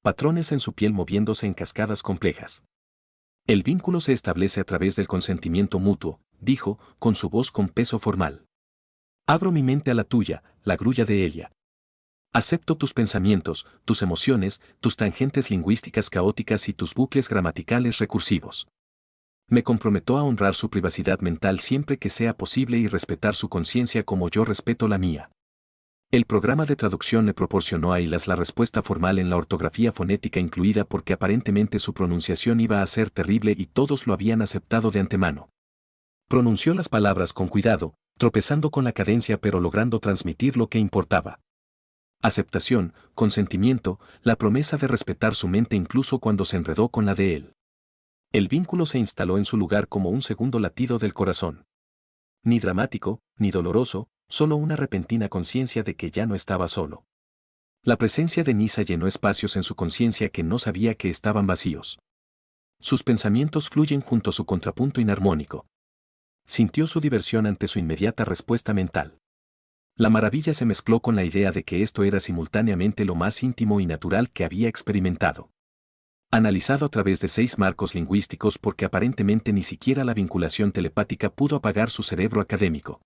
Patrones en su piel moviéndose en cascadas complejas. El vínculo se establece a través del consentimiento mutuo, dijo, con su voz con peso formal. Abro mi mente a la tuya, la grulla de Elia. Acepto tus pensamientos, tus emociones, tus tangentes lingüísticas caóticas y tus bucles gramaticales recursivos. Me comprometo a honrar su privacidad mental siempre que sea posible y respetar su conciencia como yo respeto la mía. El programa de traducción le proporcionó a Ilas la respuesta formal en la ortografía fonética incluida porque aparentemente su pronunciación iba a ser terrible y todos lo habían aceptado de antemano. Pronunció las palabras con cuidado, tropezando con la cadencia pero logrando transmitir lo que importaba. Aceptación, consentimiento, la promesa de respetar su mente incluso cuando se enredó con la de él. El vínculo se instaló en su lugar como un segundo latido del corazón. Ni dramático, ni doloroso, solo una repentina conciencia de que ya no estaba solo. La presencia de Nisa llenó espacios en su conciencia que no sabía que estaban vacíos. Sus pensamientos fluyen junto a su contrapunto inarmónico. Sintió su diversión ante su inmediata respuesta mental. La maravilla se mezcló con la idea de que esto era simultáneamente lo más íntimo y natural que había experimentado. Analizado a través de 6 marcos lingüísticos porque aparentemente ni siquiera la vinculación telepática pudo apagar su cerebro académico.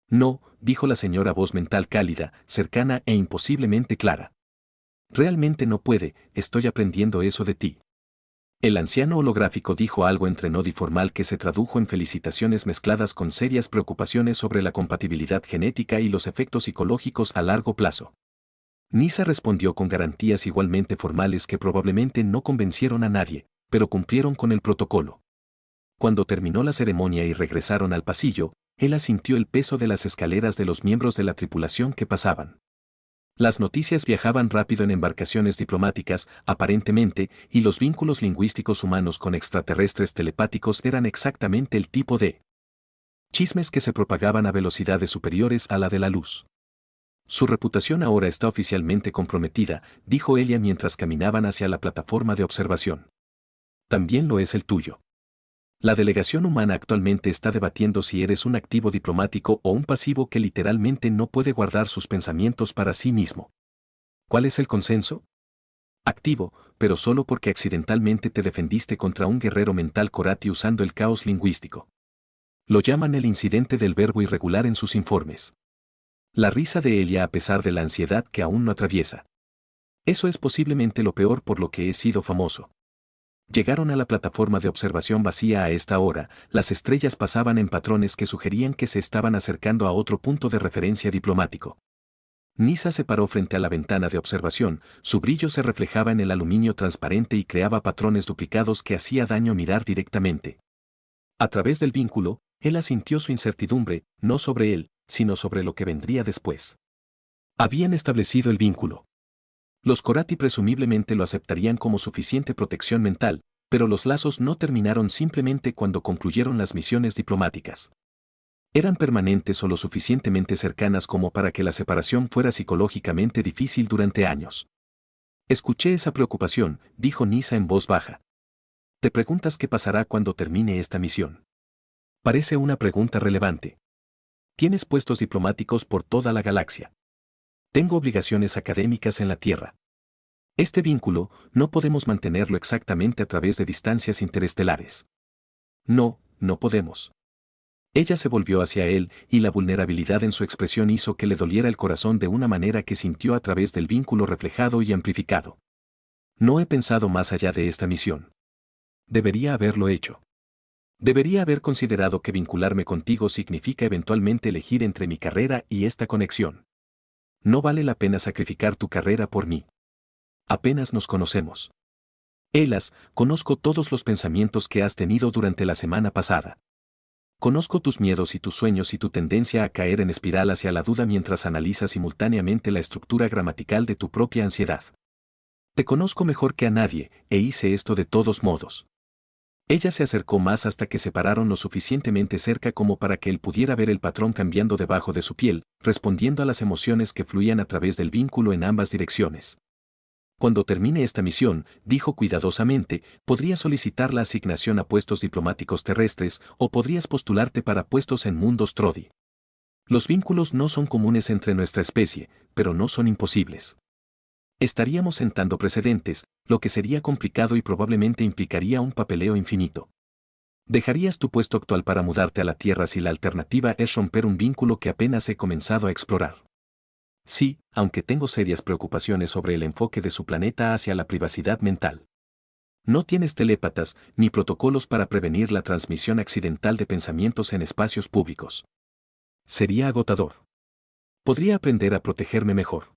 No, dijo la señora voz mental cálida, cercana e imposiblemente clara. Realmente no puede, estoy aprendiendo eso de ti. El anciano holográfico dijo algo entre no formal que se tradujo en felicitaciones mezcladas con serias preocupaciones sobre la compatibilidad genética y los efectos psicológicos a largo plazo. Nisa respondió con garantías igualmente formales que probablemente no convencieron a nadie, pero cumplieron con el protocolo. Cuando terminó la ceremonia y regresaron al pasillo, Ella sintió el peso de las escaleras de los miembros de la tripulación que pasaban. Las noticias viajaban rápido en embarcaciones diplomáticas, aparentemente, y los vínculos lingüísticos humanos con extraterrestres telepáticos eran exactamente el tipo de chismes que se propagaban a velocidades superiores a la de la luz. Su reputación ahora está oficialmente comprometida, dijo Elia mientras caminaban hacia la plataforma de observación. También lo es el tuyo. La delegación humana actualmente está debatiendo si eres un activo diplomático o un pasivo que literalmente no puede guardar sus pensamientos para sí mismo. ¿Cuál es el consenso? Activo, pero solo porque accidentalmente te defendiste contra un guerrero mental Corati usando el caos lingüístico. Lo llaman el incidente del verbo irregular en sus informes. La risa de Elia a pesar de la ansiedad que aún no atraviesa. Eso es posiblemente lo peor por lo que he sido famoso. Llegaron a la plataforma de observación vacía a esta hora, las estrellas pasaban en patrones que sugerían que se estaban acercando a otro punto de referencia diplomático. Nisa se paró frente a la ventana de observación, su brillo se reflejaba en el aluminio transparente y creaba patrones duplicados que hacía daño mirar directamente. A través del vínculo, Ella sintió su incertidumbre, no sobre él, sino sobre lo que vendría después. Habían establecido el vínculo. Los Corati presumiblemente lo aceptarían como suficiente protección mental, pero los lazos no terminaron simplemente cuando concluyeron las misiones diplomáticas. Eran permanentes o lo suficientemente cercanas como para que la separación fuera psicológicamente difícil durante años. Escuché esa preocupación, dijo Nisa en voz baja. ¿Te preguntas qué pasará cuando termine esta misión? Parece una pregunta relevante. Tienes puestos diplomáticos por toda la galaxia. Tengo obligaciones académicas en la Tierra. Este vínculo no podemos mantenerlo exactamente a través de distancias interestelares. No, no podemos. Ella se volvió hacia él y la vulnerabilidad en su expresión hizo que le doliera el corazón de una manera que sintió a través del vínculo reflejado y amplificado. No he pensado más allá de esta misión. Debería haberlo hecho. Debería haber considerado que vincularme contigo significa eventualmente elegir entre mi carrera y esta conexión. No vale la pena sacrificar tu carrera por mí. Apenas nos conocemos. Elas, conozco todos los pensamientos que has tenido durante la semana pasada. Conozco tus miedos y tus sueños y tu tendencia a caer en espiral hacia la duda mientras analizas simultáneamente la estructura gramatical de tu propia ansiedad. Te conozco mejor que a nadie, e hice esto de todos modos. Ella se acercó más hasta que se pararon lo suficientemente cerca como para que él pudiera ver el patrón cambiando debajo de su piel, respondiendo a las emociones que fluían a través del vínculo en ambas direcciones. Cuando termine esta misión, dijo cuidadosamente, podrías solicitar la asignación a puestos diplomáticos terrestres o podrías postularte para puestos en mundos Trodi. Los vínculos no son comunes entre nuestra especie, pero no son imposibles. Estaríamos sentando precedentes, lo que sería complicado y probablemente implicaría un papeleo infinito. ¿Dejarías tu puesto actual para mudarte a la Tierra si la alternativa es romper un vínculo que apenas he comenzado a explorar? Sí, aunque tengo serias preocupaciones sobre el enfoque de su planeta hacia la privacidad mental. No tienes telépatas ni protocolos para prevenir la transmisión accidental de pensamientos en espacios públicos. Sería agotador. Podría aprender a protegerme mejor.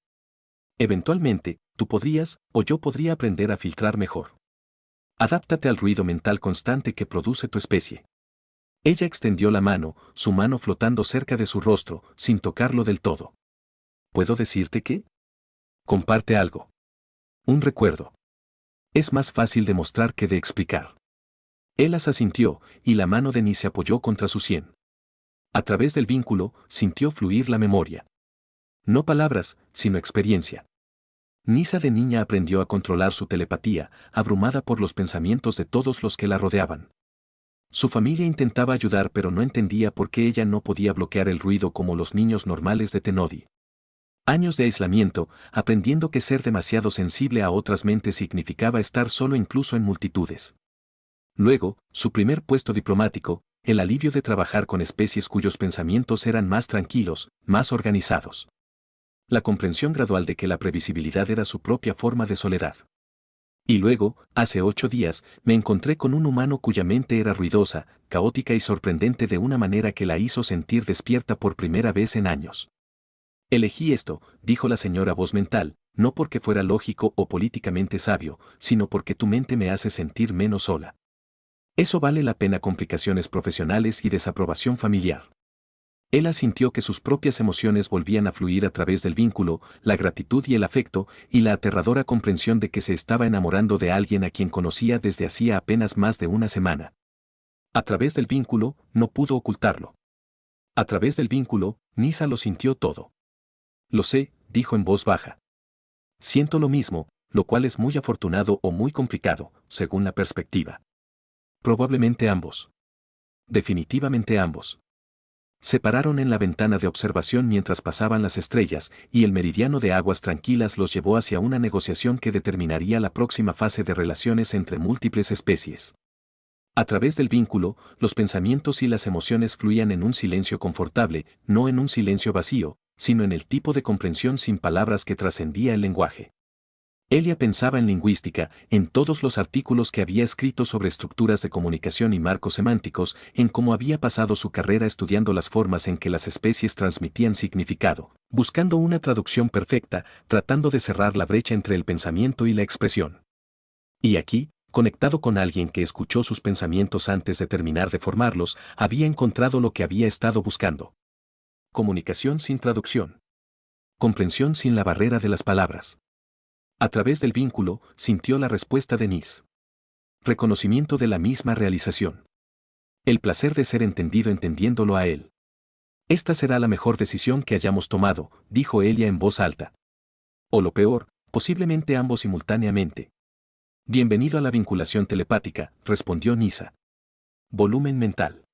Eventualmente, tú podrías, o yo podría aprender a filtrar mejor. Adáptate al ruido mental constante que produce tu especie. Ella extendió la mano, su mano flotando cerca de su rostro, sin tocarlo del todo. ¿Puedo decirte qué? Comparte algo. Un recuerdo. Es más fácil de mostrar que de explicar. Él las asintió, y la mano de Ni se apoyó contra su sien. A través del vínculo, sintió fluir la memoria. No palabras, sino experiencia. Nisa de niña aprendió a controlar su telepatía, abrumada por los pensamientos de todos los que la rodeaban. Su familia intentaba ayudar pero no entendía por qué ella no podía bloquear el ruido como los niños normales de Tenodi. Años de aislamiento, aprendiendo que ser demasiado sensible a otras mentes significaba estar solo incluso en multitudes. Luego, su primer puesto diplomático, el alivio de trabajar con especies cuyos pensamientos eran más tranquilos, más organizados. La comprensión gradual de que la previsibilidad era su propia forma de soledad. Y luego, hace 8 días, me encontré con un humano cuya mente era ruidosa, caótica y sorprendente de una manera que la hizo sentir despierta por primera vez en años. Elegí esto, dijo la señora voz mental, no porque fuera lógico o políticamente sabio, sino porque tu mente me hace sentir menos sola. Eso vale la pena complicaciones profesionales y desaprobación familiar. Él sintió que sus propias emociones volvían a fluir a través del vínculo, la gratitud y el afecto, y la aterradora comprensión de que se estaba enamorando de alguien a quien conocía desde hacía apenas más de una semana. A través del vínculo, no pudo ocultarlo. A través del vínculo, Nisa lo sintió todo. Lo sé, dijo en voz baja. Siento lo mismo, lo cual es muy afortunado o muy complicado, según la perspectiva. Probablemente ambos. Definitivamente ambos. Se pararon en la ventana de observación mientras pasaban las estrellas, y el meridiano de aguas tranquilas los llevó hacia una negociación que determinaría la próxima fase de relaciones entre múltiples especies. A través del vínculo, los pensamientos y las emociones fluían en un silencio confortable, no en un silencio vacío, sino en el tipo de comprensión sin palabras que trascendía el lenguaje. Elia pensaba en lingüística, en todos los artículos que había escrito sobre estructuras de comunicación y marcos semánticos, en cómo había pasado su carrera estudiando las formas en que las especies transmitían significado, buscando una traducción perfecta, tratando de cerrar la brecha entre el pensamiento y la expresión. Y aquí, conectado con alguien que escuchó sus pensamientos antes de terminar de formarlos, había encontrado lo que había estado buscando. Comunicación sin traducción. Comprensión sin la barrera de las palabras. A través del vínculo, sintió la respuesta de Nis. Reconocimiento de la misma realización. El placer de ser entendido entendiéndolo a él. Esta será la mejor decisión que hayamos tomado, dijo Elia en voz alta. O lo peor, Posiblemente ambos simultáneamente. Bienvenido a la vinculación telepática, respondió Nisa. Volumen mental.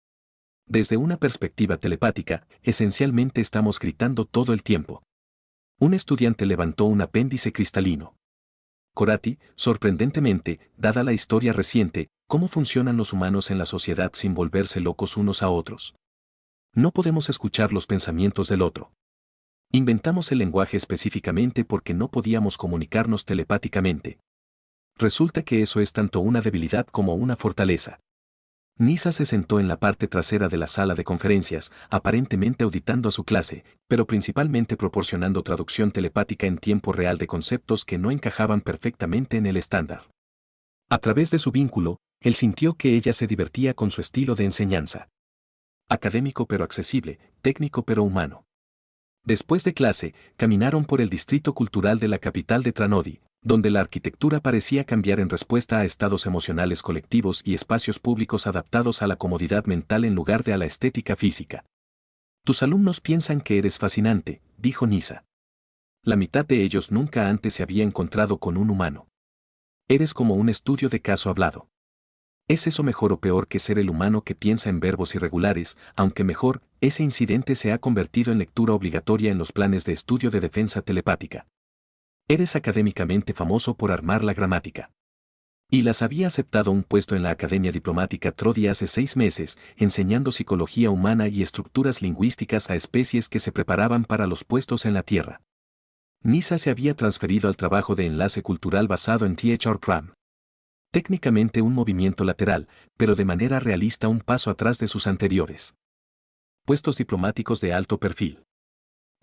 Desde una perspectiva telepática, esencialmente estamos gritando todo el tiempo. Un estudiante levantó un apéndice cristalino. Corati, sorprendentemente, dada la historia reciente, ¿cómo funcionan los humanos en la sociedad sin volverse locos unos a otros? No podemos escuchar los pensamientos del otro. Inventamos el lenguaje específicamente porque no podíamos comunicarnos telepáticamente. Resulta que eso es tanto una debilidad como una fortaleza. Nisa se sentó en la parte trasera de la sala de conferencias, aparentemente auditando a su clase, pero principalmente proporcionando traducción telepática en tiempo real de conceptos que no encajaban perfectamente en el estándar. A través de su vínculo, él sintió que ella se divertía con su estilo de enseñanza. Académico pero accesible, técnico pero humano. Después de clase, caminaron por el distrito cultural de la capital de Tranodi, donde la arquitectura parecía cambiar en respuesta a estados emocionales colectivos y espacios públicos adaptados a la comodidad mental en lugar de a la estética física. Tus alumnos piensan que eres fascinante, dijo Nisa. La mitad de ellos nunca antes se había encontrado con un humano. Eres como un estudio de caso hablado. ¿Es eso mejor o peor que ser el humano que piensa en verbos irregulares? Aunque mejor, ese incidente se ha convertido en lectura obligatoria en los planes de estudio de defensa telepática. Eres académicamente famoso por armar la gramática. Y las había aceptado un puesto en la Academia Diplomática Trodi hace 6 meses, enseñando psicología humana y estructuras lingüísticas a especies que se preparaban para los puestos en la Tierra. Nisa se había transferido al trabajo de enlace cultural basado en THR Pram. Técnicamente un movimiento lateral, pero de manera realista un paso atrás de sus anteriores. Puestos diplomáticos de alto perfil.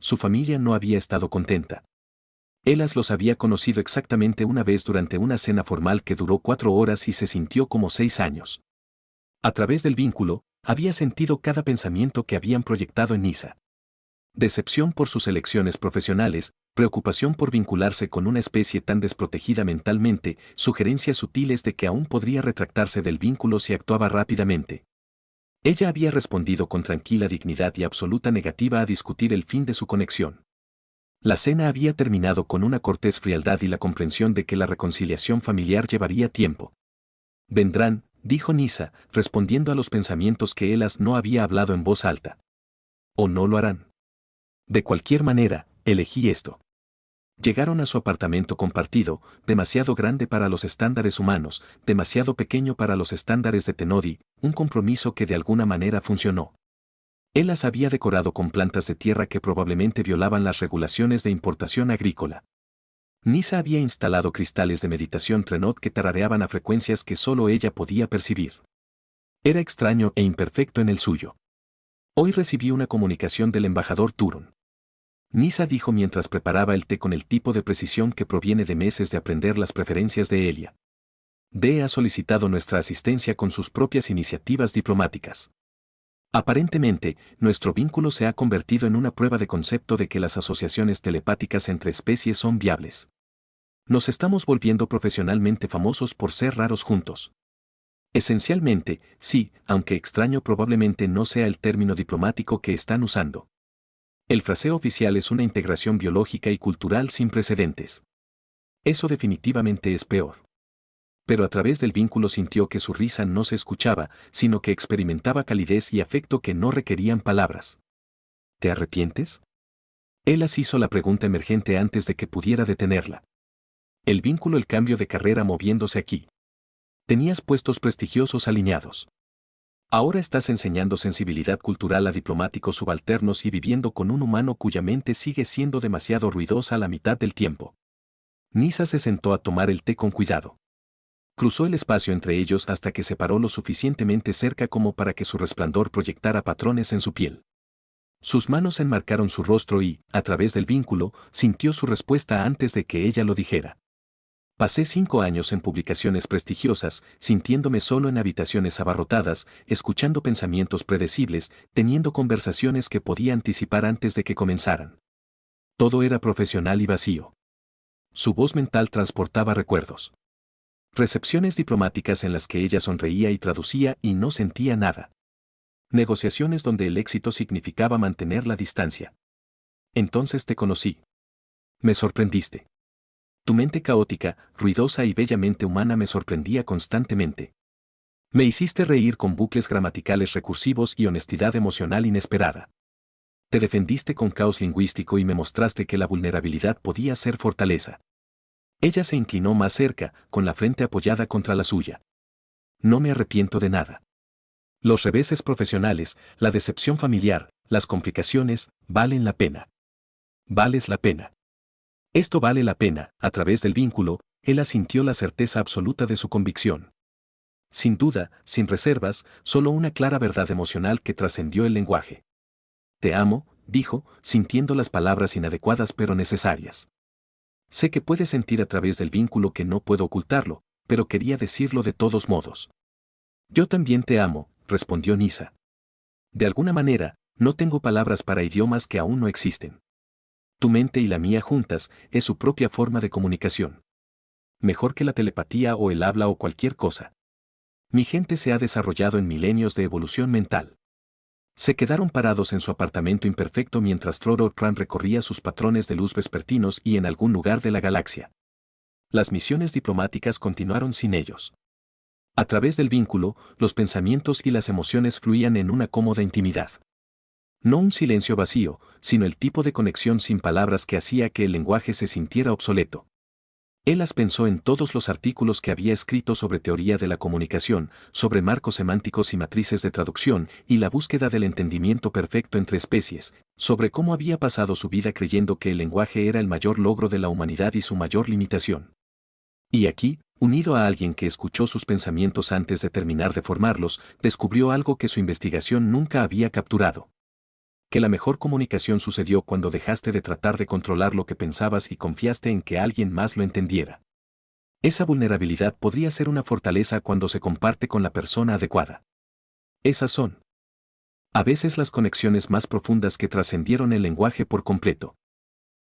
Su familia no había estado contenta. Elas los había conocido exactamente una vez durante una cena formal que duró 4 horas y se sintió como 6 años. A través del vínculo, había sentido cada pensamiento que habían proyectado en Nisa. Decepción por sus elecciones profesionales, preocupación por vincularse con una especie tan desprotegida mentalmente, sugerencias sutiles de que aún podría retractarse del vínculo si actuaba rápidamente. Ella había respondido con tranquila dignidad y absoluta negativa a discutir el fin de su conexión. La cena había terminado con una cortés frialdad y la comprensión de que la reconciliación familiar llevaría tiempo. Vendrán, dijo Nisa, respondiendo a los pensamientos que Elas no había hablado en voz alta. O no lo harán. De cualquier manera, elegí esto. Llegaron a su apartamento compartido, demasiado grande para los estándares humanos, demasiado pequeño para los estándares de Tenodi, un compromiso que de alguna manera funcionó. Él las había decorado con plantas de tierra que probablemente violaban las regulaciones de importación agrícola. Nisa había instalado cristales de meditación Trenot que tarareaban a frecuencias que solo ella podía percibir. Era extraño e imperfecto en el suyo. Hoy recibí una comunicación del embajador Turun. Nisa dijo mientras preparaba el té con el tipo de precisión que proviene de meses de aprender las preferencias de Elia. D ha solicitado nuestra asistencia con sus propias iniciativas diplomáticas. Aparentemente, nuestro vínculo se ha convertido en una prueba de concepto de que las asociaciones telepáticas entre especies son viables. Nos estamos volviendo profesionalmente famosos por ser raros juntos. Esencialmente, sí, aunque extraño probablemente no sea el término diplomático que están usando. El fraseo oficial es una integración biológica y cultural sin precedentes. Eso definitivamente es peor. Pero a través del vínculo sintió que su risa no se escuchaba, sino que experimentaba calidez y afecto que no requerían palabras. ¿Te arrepientes? Elas hizo la pregunta emergente antes de que pudiera detenerla. El vínculo, el cambio de carrera moviéndose aquí. Tenías puestos prestigiosos alineados. Ahora estás enseñando sensibilidad cultural a diplomáticos subalternos y viviendo con un humano cuya mente sigue siendo demasiado ruidosa la mitad del tiempo. Nisa se sentó a tomar el té con cuidado. Cruzó el espacio entre ellos hasta que se paró lo suficientemente cerca como para que su resplandor proyectara patrones en su piel. Sus manos enmarcaron su rostro y, a través del vínculo, sintió su respuesta antes de que ella lo dijera. Pasé 5 años en publicaciones prestigiosas, sintiéndome solo en habitaciones abarrotadas, escuchando pensamientos predecibles, teniendo conversaciones que podía anticipar antes de que comenzaran. Todo era profesional y vacío. Su voz mental transportaba recuerdos. Recepciones diplomáticas en las que ella sonreía y traducía y no sentía nada. Negociaciones donde el éxito significaba mantener la distancia. Entonces te conocí. Me sorprendiste. Tu mente caótica, ruidosa y bellamente humana me sorprendía constantemente. Me hiciste reír con bucles gramaticales recursivos y honestidad emocional inesperada. Te defendiste con caos lingüístico y me mostraste que la vulnerabilidad podía ser fortaleza. Ella se inclinó más cerca, con la frente apoyada contra la suya. No me arrepiento de nada. Los reveses profesionales, la decepción familiar, las complicaciones, valen la pena. Vales la pena. Esto vale la pena. A través del vínculo, él asintió la certeza absoluta de su convicción. Sin duda, sin reservas, solo una clara verdad emocional que trascendió el lenguaje. Te amo, dijo, sintiendo las palabras inadecuadas pero necesarias. Sé que puedes sentir a través del vínculo que no puedo ocultarlo, pero quería decirlo de todos modos. Yo también te amo, respondió Nisa. De alguna manera, no tengo palabras para idiomas que aún no existen. Tu mente y la mía juntas es su propia forma de comunicación. Mejor que la telepatía o el habla o cualquier cosa. Mi gente se ha desarrollado en milenios de evolución mental. Se quedaron parados en su apartamento imperfecto mientras Tran recorría sus patrones de luz vespertinos y en algún lugar de la galaxia. Las misiones diplomáticas continuaron sin ellos. A través del vínculo, los pensamientos y las emociones fluían en una cómoda intimidad. No un silencio vacío, sino el tipo de conexión sin palabras que hacía que el lenguaje se sintiera obsoleto. Él las pensó en todos los artículos que había escrito sobre teoría de la comunicación, sobre marcos semánticos y matrices de traducción, y la búsqueda del entendimiento perfecto entre especies, sobre cómo había pasado su vida creyendo que el lenguaje era el mayor logro de la humanidad y su mayor limitación. Y aquí, unido a alguien que escuchó sus pensamientos antes de terminar de formarlos, descubrió algo que su investigación nunca había capturado. Que la mejor comunicación sucedió cuando dejaste de tratar de controlar lo que pensabas y confiaste en que alguien más lo entendiera. Esa vulnerabilidad podría ser una fortaleza cuando se comparte con la persona adecuada. Esas son, a veces, las conexiones más profundas que trascendieron el lenguaje por completo.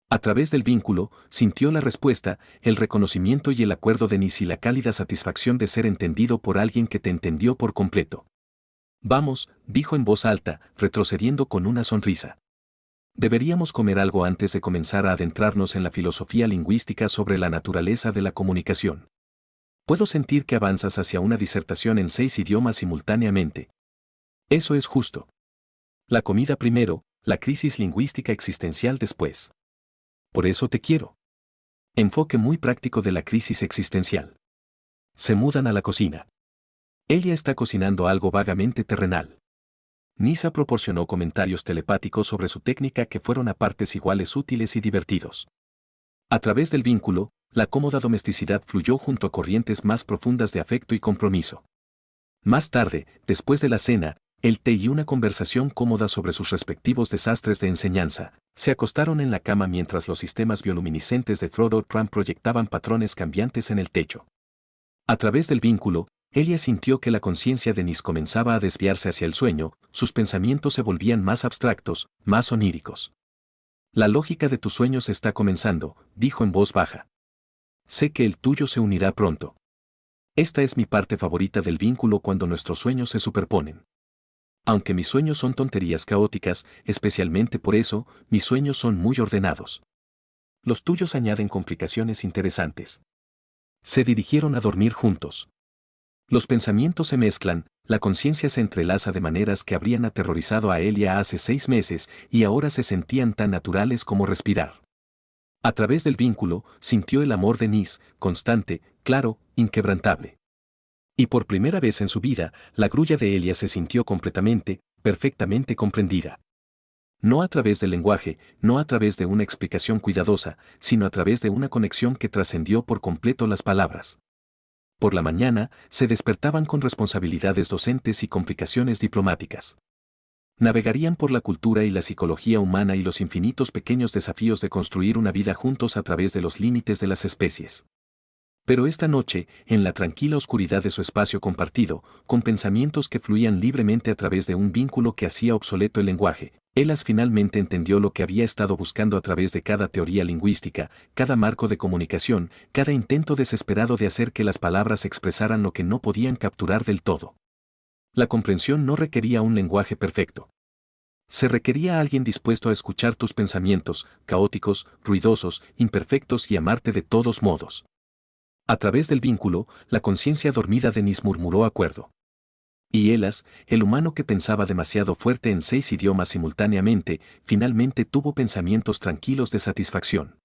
A través del vínculo, sintió la respuesta, el reconocimiento y el acuerdo de Nis y la cálida satisfacción de ser entendido por alguien que te entendió por completo. Vamos, dijo en voz alta, retrocediendo con una sonrisa. Deberíamos comer algo antes de comenzar a adentrarnos en la filosofía lingüística sobre la naturaleza de la comunicación. Puedo sentir que avanzas hacia una disertación en 6 idiomas simultáneamente. Eso es justo. La comida primero, la crisis lingüística existencial después. Por eso te quiero. Enfoque muy práctico de la crisis existencial. Se mudan a la cocina. Ella está cocinando algo vagamente terrenal. Nisa proporcionó comentarios telepáticos sobre su técnica que fueron a partes iguales útiles y divertidos. A través del vínculo, la cómoda domesticidad fluyó junto a corrientes más profundas de afecto y compromiso. Más tarde, después de la cena, el té y una conversación cómoda sobre sus respectivos desastres de enseñanza, se acostaron en la cama mientras los sistemas bioluminiscentes de Tran proyectaban patrones cambiantes en el techo. A través del vínculo, Elia sintió que la conciencia de Nis comenzaba a desviarse hacia el sueño, sus pensamientos se volvían más abstractos, más oníricos. La lógica de tus sueños está comenzando, dijo en voz baja. Sé que el tuyo se unirá pronto. Esta es mi parte favorita del vínculo cuando nuestros sueños se superponen. Aunque mis sueños son tonterías caóticas, especialmente por eso, mis sueños son muy ordenados. Los tuyos añaden complicaciones interesantes. Se dirigieron a dormir juntos. Los pensamientos se mezclan, la conciencia se entrelaza de maneras que habrían aterrorizado a Elia hace 6 meses y ahora se sentían tan naturales como respirar. A través del vínculo, sintió el amor de Nis, constante, claro, inquebrantable. Y por primera vez en su vida, la grulla de Elia se sintió completamente, perfectamente comprendida. No a través del lenguaje, no a través de una explicación cuidadosa, sino a través de una conexión que trascendió por completo las palabras. Por la mañana, se despertaban con responsabilidades docentes y complicaciones diplomáticas. Navegarían por la cultura y la psicología humana y los infinitos pequeños desafíos de construir una vida juntos a través de los límites de las especies. Pero esta noche, en la tranquila oscuridad de su espacio compartido, con pensamientos que fluían libremente a través de un vínculo que hacía obsoleto el lenguaje, Elas finalmente entendió lo que había estado buscando a través de cada teoría lingüística, cada marco de comunicación, cada intento desesperado de hacer que las palabras expresaran lo que no podían capturar del todo. La comprensión no requería un lenguaje perfecto. Se requería alguien dispuesto a escuchar tus pensamientos, caóticos, ruidosos, imperfectos y amarte de todos modos. A través del vínculo, la conciencia dormida de Nis murmuró acuerdo. Y Elas, el humano que pensaba demasiado fuerte en 6 idiomas simultáneamente, finalmente tuvo pensamientos tranquilos de satisfacción.